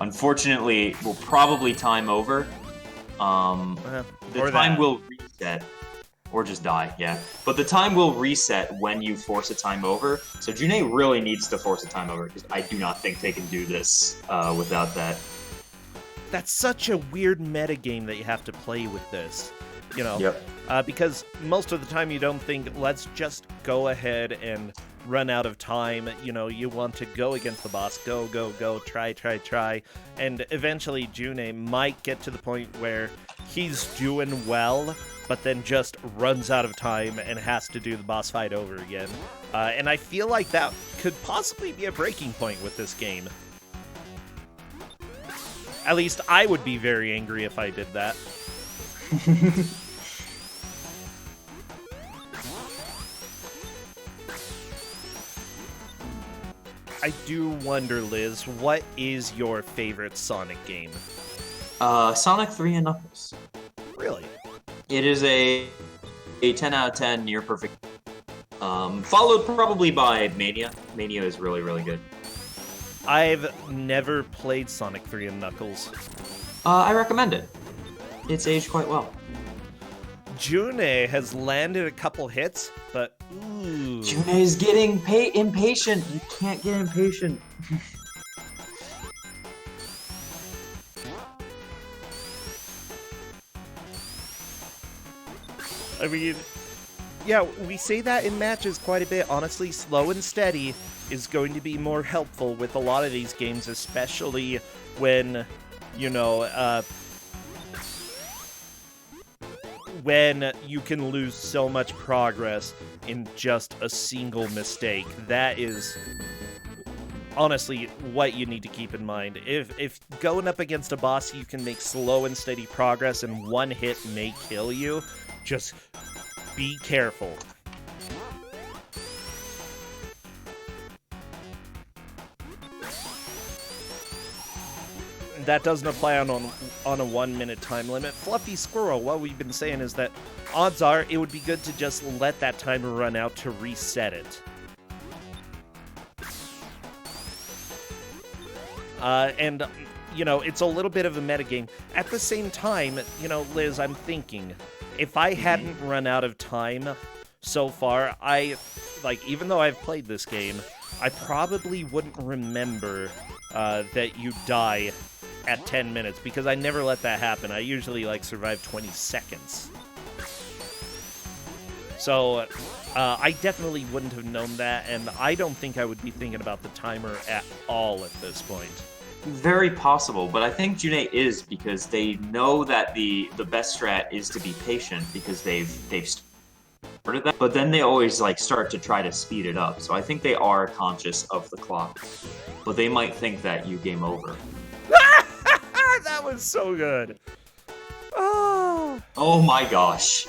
Unfortunately, we'll probably time over. The time will reset. Or just die, yeah. But the time will reset when you force a time over. So June really needs to force a time over, because I do not think they can do this without that. That's such a weird metagame that you have to play with this. You know, Yep. Because most of the time you don't think, let's just go ahead and run out of time. You know, you want to go against the boss, go, try. And eventually June might get to the point where he's doing well, but then just runs out of time and has to do the boss fight over again. And I feel like that could possibly be a breaking point with this game. At least I would be very angry if I did that. I do wonder, Liz, what is your favorite Sonic game? Sonic 3 and Knuckles. Really? It is a 10 out of 10, near perfect. Followed probably by Mania. Mania is really, really good. I've never played Sonic 3 and Knuckles. I recommend it. It's aged quite well. June has landed a couple hits, but ooh. June is getting impatient. You can't get impatient. I mean, yeah, we say that in matches quite a bit. Honestly, slow and steady is going to be more helpful with a lot of these games, especially when, you know, when you can lose so much progress in just a single mistake. That is honestly what you need to keep in mind. If going up against a boss you can make slow and steady progress and one hit may kill you, just be careful. That doesn't apply on a 1 minute time limit. Fluffy Squirrel, what we've been saying is that odds are it would be good to just let that timer run out to reset it. And, you know, it's a little bit of a metagame. At the same time, you know, Liz, I'm thinking, if I hadn't run out of time so far, even though I've played this game, I probably wouldn't remember that you die at 10 minutes, because I never let that happen. I usually, survive 20 seconds. So, I definitely wouldn't have known that, and I don't think I would be thinking about the timer at all at this point. Very possible, but I think June is, because they know that the best strat is to be patient, because they've started that, but then they always start to try to speed it up. So I think they are conscious of the clock, but they might think that you game over. That was so good. Oh. Oh my gosh.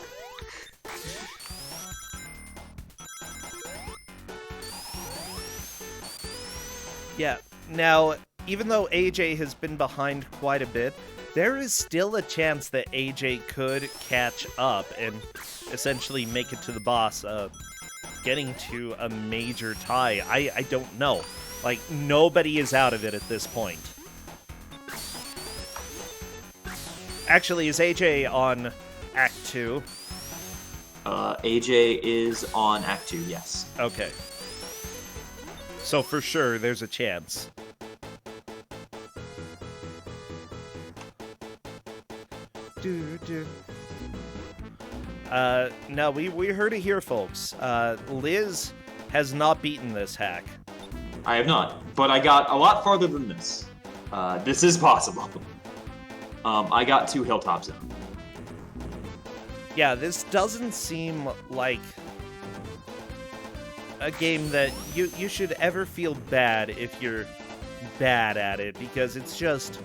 Yeah. Now, even though AJ has been behind quite a bit, there is still a chance that AJ could catch up and essentially make it to the boss, getting to a major tie. I don't know. Like, nobody is out of it at this point. Actually, is AJ on Act 2? AJ is on Act 2, yes. Okay. So for sure, there's a chance. No, we heard it here, folks. Liz has not beaten this hack. I have not, but I got a lot farther than this. This is possible. I got 2 hilltops in. Yeah, this doesn't seem like a game that you should ever feel bad if you're bad at it, because it's just...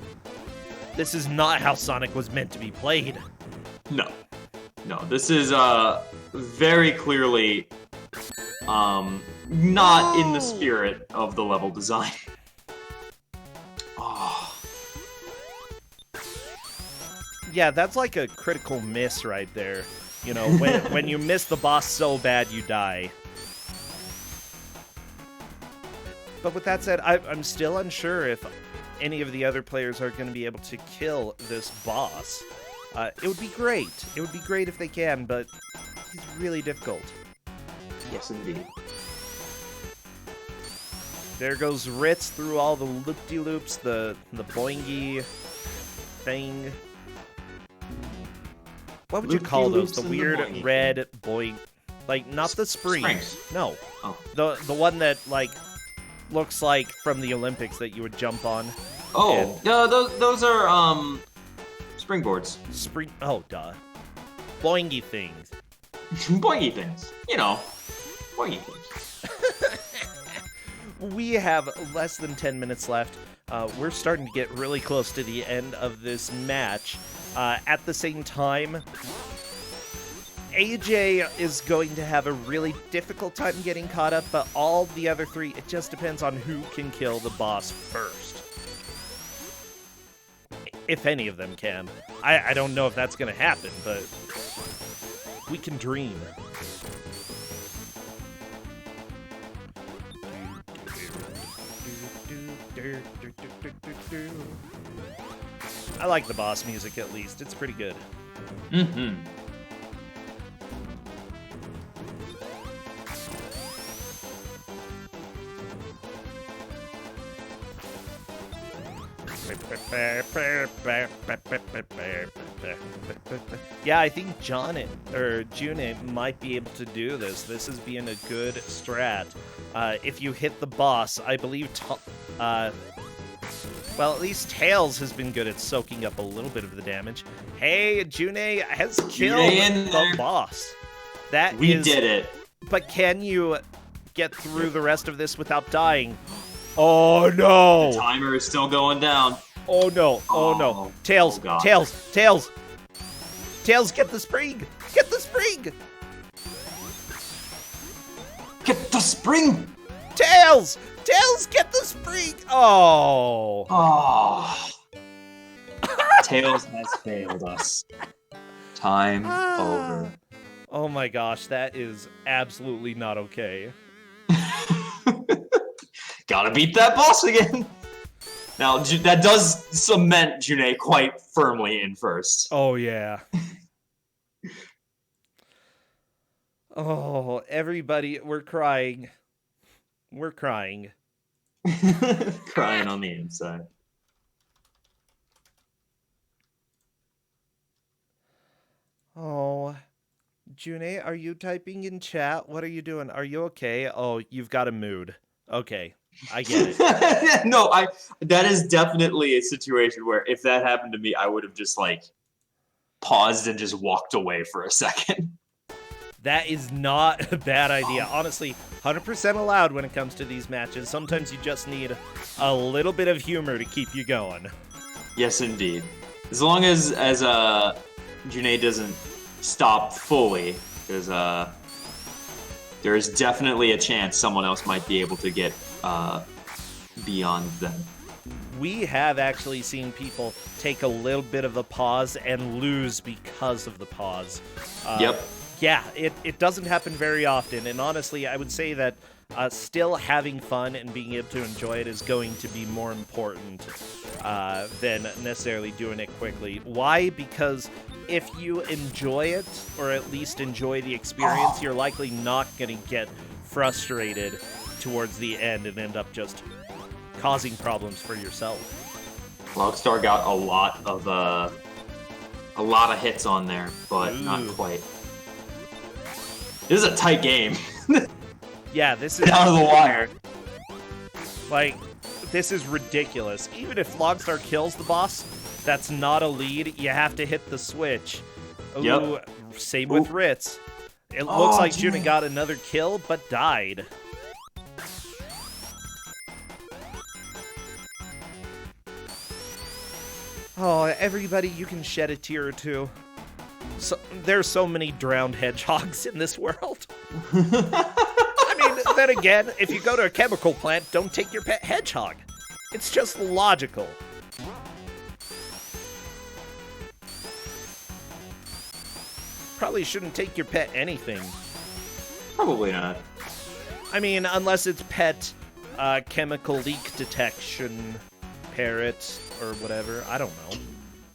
This is not how Sonic was meant to be played. No. No, this is very clearly not in the spirit of the level design. Oh. Yeah, that's like a critical miss right there. You know, when you miss the boss so bad you die. But with that said, I'm still unsure if any of the other players are going to be able to kill this boss. It would be great. It would be great if they can, but it's really difficult. Yes, indeed. There goes Ritz through all the loop-de-loops, the boingy thing. What would you call those? The weird red boing... Like, not the springs. No. Oh. The one that, like, looks like from the Olympics that you would jump on. Oh, no, those are, springboards. Oh, duh. Boingy things. Boingy things. You know, boingy things. We have less than 10 minutes left. We're starting to get really close to the end of this match. At the same time, AJ is going to have a really difficult time getting caught up, but all the other 3, it just depends on who can kill the boss first. If any of them can. I don't know if that's going to happen, but we can dream. I like the boss music, at least. It's pretty good. Mm-hmm. Yeah, I think June might be able to do this. This is being a good strat. If you hit the boss, I believe... well, at least Tails has been good at soaking up a little bit of the damage. Hey, June has killed the boss. We did it. But can you get through the rest of this without dying? Oh, no! The timer is still going down. Oh, no. Oh, no. Tails, oh, Tails, Tails! Tails, get the spring! Get the spring! Get the spring! Tails! Tails, get the spring! Oh! Oh. Tails has failed us. Time over. Oh my gosh, that is absolutely not okay. Gotta beat that boss again. Now, that does cement June quite firmly in first. Oh, yeah. Oh, everybody, we're crying. We're crying. Crying on the inside. Oh, June, are you typing in chat? What are you doing? Are you okay? Oh, you've got a mood. Okay, I get it. No, that is definitely a situation where if that happened to me, I would have just, like, paused and just walked away for a second. That is not a bad idea. Honestly, 100% allowed when it comes to these matches. Sometimes you just need a little bit of humor to keep you going. Yes, indeed. As long as June doesn't stop fully, because there is definitely a chance someone else might be able to get beyond them. We have actually seen people take a little bit of a pause and lose because of the pause. Yep. Yeah, it doesn't happen very often, and honestly, I would say that still having fun and being able to enjoy it is going to be more important than necessarily doing it quickly. Why? Because if you enjoy it, or at least enjoy the experience, you're likely not going to get frustrated towards the end and end up just causing problems for yourself. Logstar got a lot of hits on there, but not quite. This is a tight game. Yeah, this is down to the wire. Like, this is ridiculous. Even if Logstar kills the boss, that's not a lead. You have to hit the switch. Ooh, yep. Same with Ritz. It looks like Juna got another kill, but died. Oh, everybody, you can shed a tear or two. So, there's so many drowned hedgehogs in this world. I mean, then again, if you go to a chemical plant, don't take your pet hedgehog. It's just logical. Probably shouldn't take your pet anything. Probably not. I mean, unless it's pet chemical leak detection parrot or whatever. I don't know.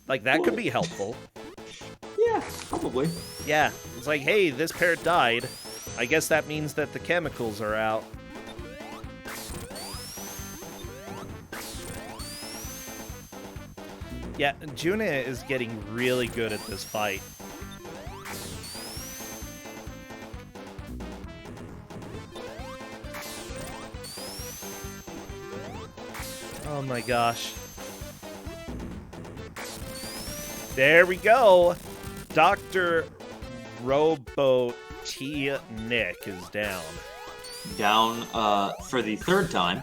Like, that could be helpful. Yeah, probably. Yeah, it's like, hey, this parrot died. I guess that means that the chemicals are out. Yeah, Juna is getting really good at this fight. Oh my gosh. There we go. Dr. Robotnik is down. Down for the third time.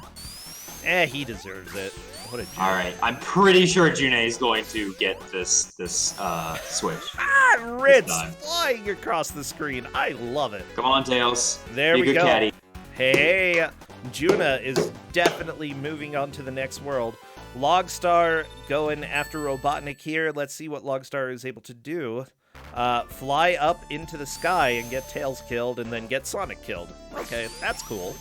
He deserves it. What a jerk. All right, I'm pretty sure June is going to get this switch. Ah, Ritz flying across the screen. I love it. Come on, Tails. There Be we good go. Caddy. Hey, Juna is definitely moving on to the next world. Logstar going after Robotnik here. Let's see what Logstar is able to do. Fly up into the sky and get Tails killed and then get Sonic killed. Okay, that's cool.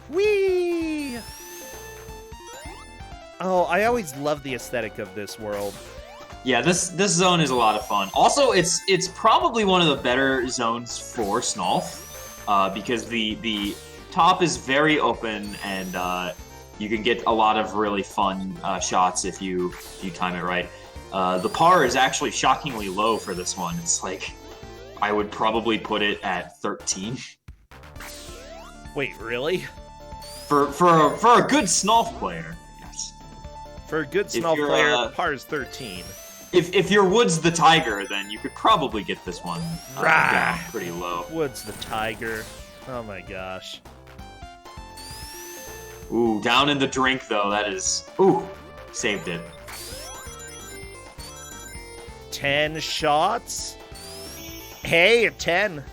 Whee! Oh, I always love the aesthetic of this world. Yeah, this zone is a lot of fun. Also, it's probably one of the better zones for Snolf, because the top is very open and you can get a lot of really fun shots if you time it right. The par is actually shockingly low for this one. It's like, I would probably put it at 13. Wait, really? For a good Snolf player, yes. For a good Snolf player, par is 13. If you're Woods the Tiger, then you could probably get this one down pretty low. Woods the Tiger. Oh my gosh. Ooh, down in the drink though, that is... Ooh, saved it. 10 shots? Hey, a 10.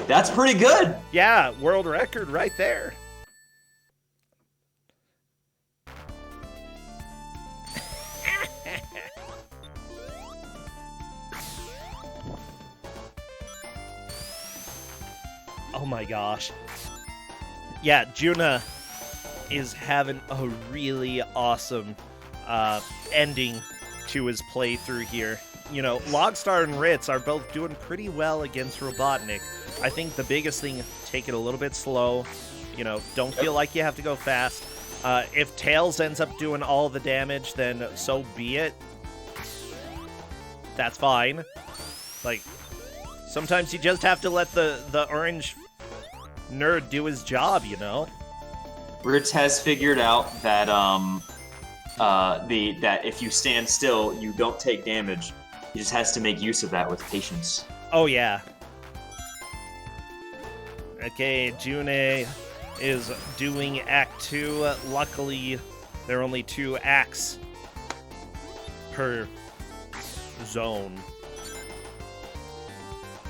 That's pretty good. Yeah, world record right there. Oh my gosh. Yeah, Juna is having a really awesome ending to his playthrough here. You know, Logstar and Ritz are both doing pretty well against Robotnik. I think the biggest thing, take it a little bit slow. You know, don't feel like you have to go fast. If Tails ends up doing all the damage, then so be it. That's fine. Like, sometimes you just have to let the orange nerd do his job, you know? Ritz has figured out that that if you stand still, you don't take damage. He just has to make use of that with patience. Oh, yeah. Okay, June is doing Act 2. Luckily, there are only 2 acts per zone.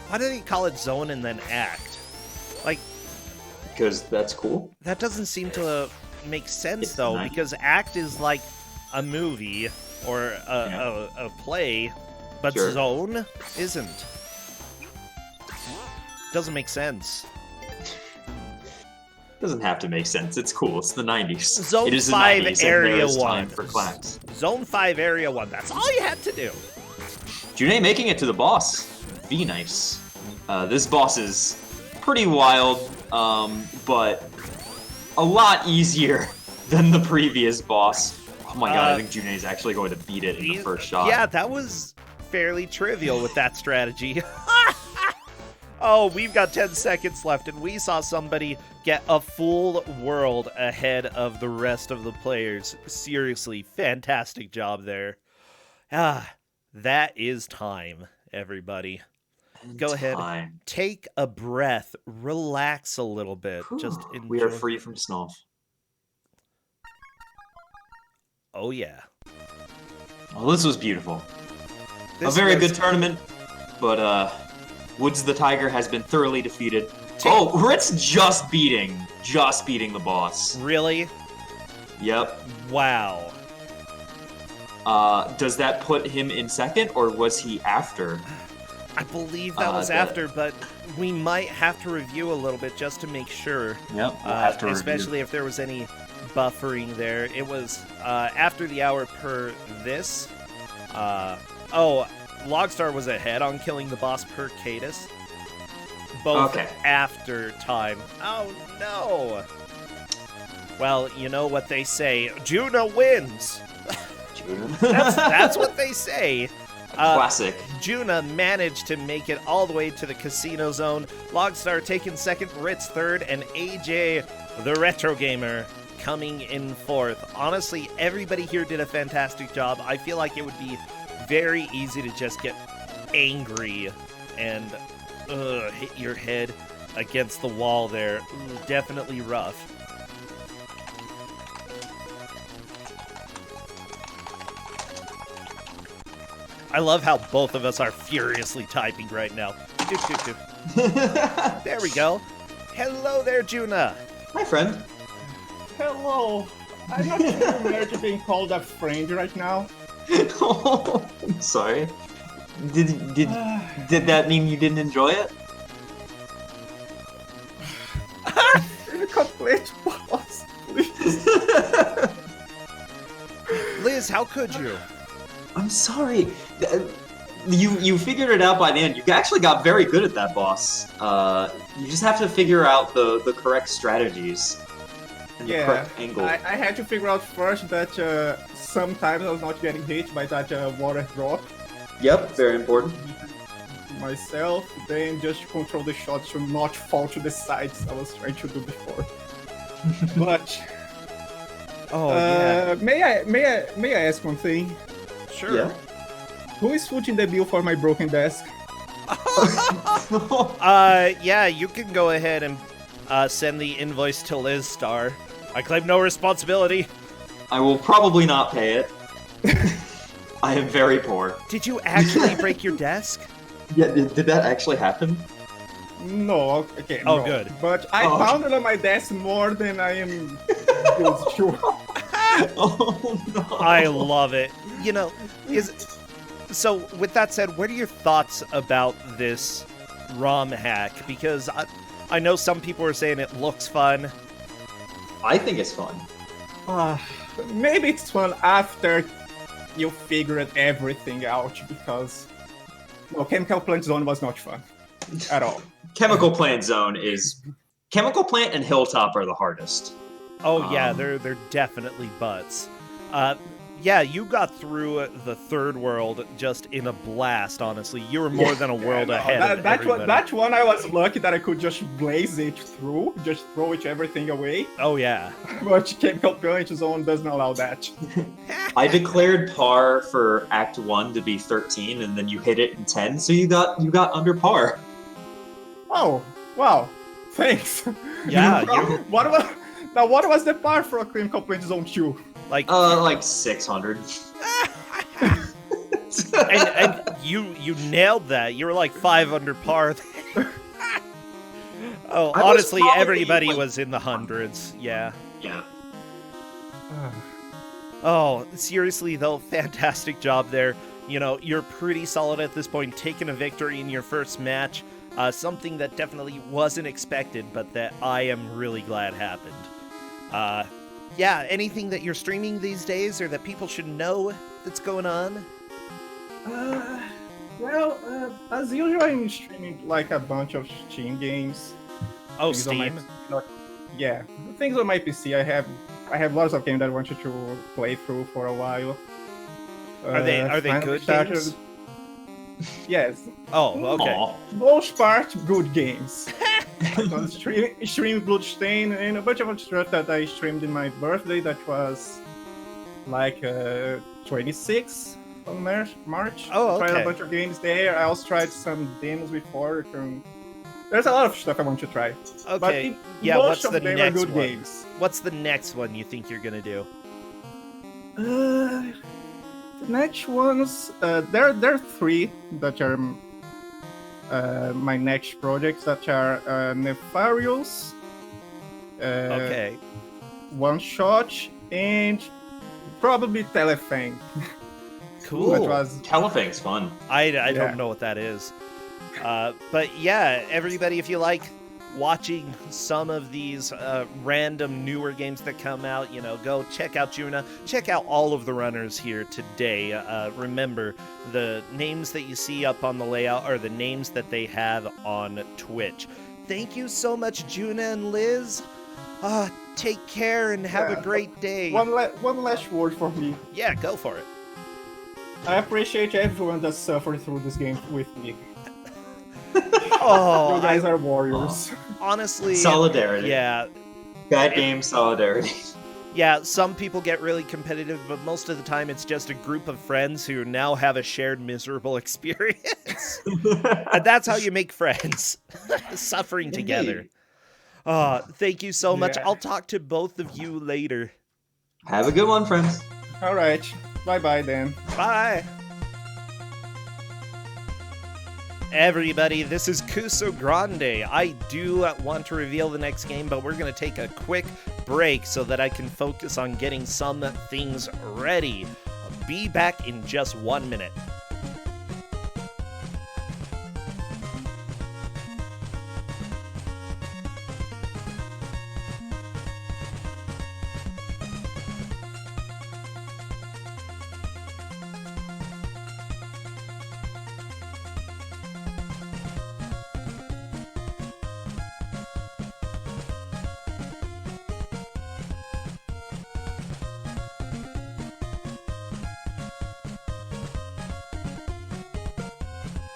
Why do they call it zone and then act? Like, Because that's cool. that doesn't seem to make sense, It's though, nice. because act is like a movie or a play, but Sure. zone isn't. Doesn't make sense. Doesn't have to make sense. It's cool. It's the 90s. Zone it is the 5 90s, Area and there is 1. time for clacks. Zone 5 Area 1, that's all you had to do. June making it to the boss. Be nice. This boss is pretty wild, but a lot easier than the previous boss. Oh my god, I think June is actually going to beat it in the first shot. Yeah, that was fairly trivial with that strategy. Oh, we've got 10 seconds left, and we saw somebody get a full world ahead of the rest of the players. Seriously, fantastic job there. That is time, everybody. Go ahead, take a breath, relax a little bit. Just enjoy. We are free from Snolf. Oh, yeah. Well, this was beautiful. This a very was- good tournament, but Woods the Tiger has been thoroughly defeated. Oh, Ritz just beating the boss. Really? Yep. Wow. Does that put him in second, or was he after? I believe that was after, but we might have to review a little bit just to make sure. Yep, we'll have to review. Especially if there was any buffering there. It was after the hour per this. Logstar was ahead on killing the boss per Cadus. Both after time. Oh, no! Well, you know what they say. Juna wins! That's what they say. Classic. Juna managed to make it all the way to the casino zone. Logstar taking second, Ritz third, and AJ, the retro gamer, coming in fourth. Honestly, everybody here did a fantastic job. I feel like it would be very easy to just get angry and hit your head against the wall there. Definitely rough. I love how both of us are furiously typing right now. There we go. Hello there, Juna. Hi, friend. Hello. I'm not sure where to being called a friend right now. Oh, I'm sorry. Did that mean you didn't enjoy it? Complete boss, please. Liz, how could you? I'm sorry. You figured it out by the end. You actually got very good at that boss. You just have to figure out the correct strategies and the correct angle. I had to figure out first that sometimes I was not getting hit by that water drop. Yep, very important. Myself, then just control the shot to not fall to the sides I was trying to do before. But may I ask one thing? Sure. Yeah. Who is footing the bill for my broken desk? Yeah, you can go ahead and send the invoice to Liz Star. I claim no responsibility. I will probably not pay it. I am very poor. Did you actually break your desk? Yeah, did that actually happen? No, okay. Oh, no. good. But I pounded on my desk more than I am used to. Oh no! I love it. You know, so with that said, what are your thoughts about this ROM hack? Because I know some people are saying it looks fun. I think it's fun. Maybe it's fun after you figured everything out, because Chemical Plant Zone was not fun at all. Chemical Plant Zone is... Chemical Plant and Hilltop are the hardest. Oh yeah, they're definitely butts. Yeah, you got through the third world just in a blast, honestly. You were more than a world ahead of everybody. That one I was lucky that I could just blaze it through, just throw everything away. Oh yeah. But Chemical Plant Zone doesn't allow that. I declared par for Act 1 to be 13, and then you hit it in 10, so you got under par. Oh, wow. Thanks. Yeah. What was the par for Chemical Plant Zone 2? Like 600. and you nailed that. You were like 5 under par. Oh, I was honestly, probably, everybody like, was in the hundreds. Yeah. Yeah. Oh, seriously though, fantastic job there. You know, you're pretty solid at this point, taking a victory in your first match. Something that definitely wasn't expected, but that I am really glad happened. Yeah, anything that you're streaming these days or that people should know that's going on? Well, as usual, I'm streaming like a bunch of Steam games. Oh, Things on my- Steam? Yeah, things on my PC. I have lots of games that I wanted to play through for a while. Are they finally good started- games? Yes, Oh, okay. Aw. most part good games. I was streaming Bloodstain and a bunch of other stuff that I streamed in my birthday. That was like 26 on March. Oh, Tried okay. a bunch of games there. I also tried some demos before. There's a lot of stuff I want to try. But Okay, yeah, most what's of the them next are good one? games. What's the next one you think you're gonna do? The next ones, there are 3 that are my next projects that are Nefarious, Okay. One Shot, and probably Telefang. Cool. That was Telefang's fun. I Yeah. don't know what that is. But yeah, everybody, if you like watching some of these random newer games that come out, you know, go check out Juna. Check out all of the runners here today. Remember, the names that you see up on the layout are the names that they have on Twitch. Thank you so much, Juna and Liz. Take care and have Yeah, a great day. one last word for me. Yeah, go for it. I appreciate everyone that suffered through this game with me. Oh, You guys are warriors. honestly, Solidarity. yeah, That game, solidarity. yeah, some people get really competitive, but most of the time it's just a group of friends who now have a shared miserable experience. And that's how you make friends. Suffering together. Thank you so much. Yeah. I'll talk to both of you later. Have a good one, friends. All right, bye then. Bye. Everybody, this is Ku5ogrande. I do want to reveal the next game, but we're going to take a quick break so that I can focus on getting some things ready. Be back in just 1 minute.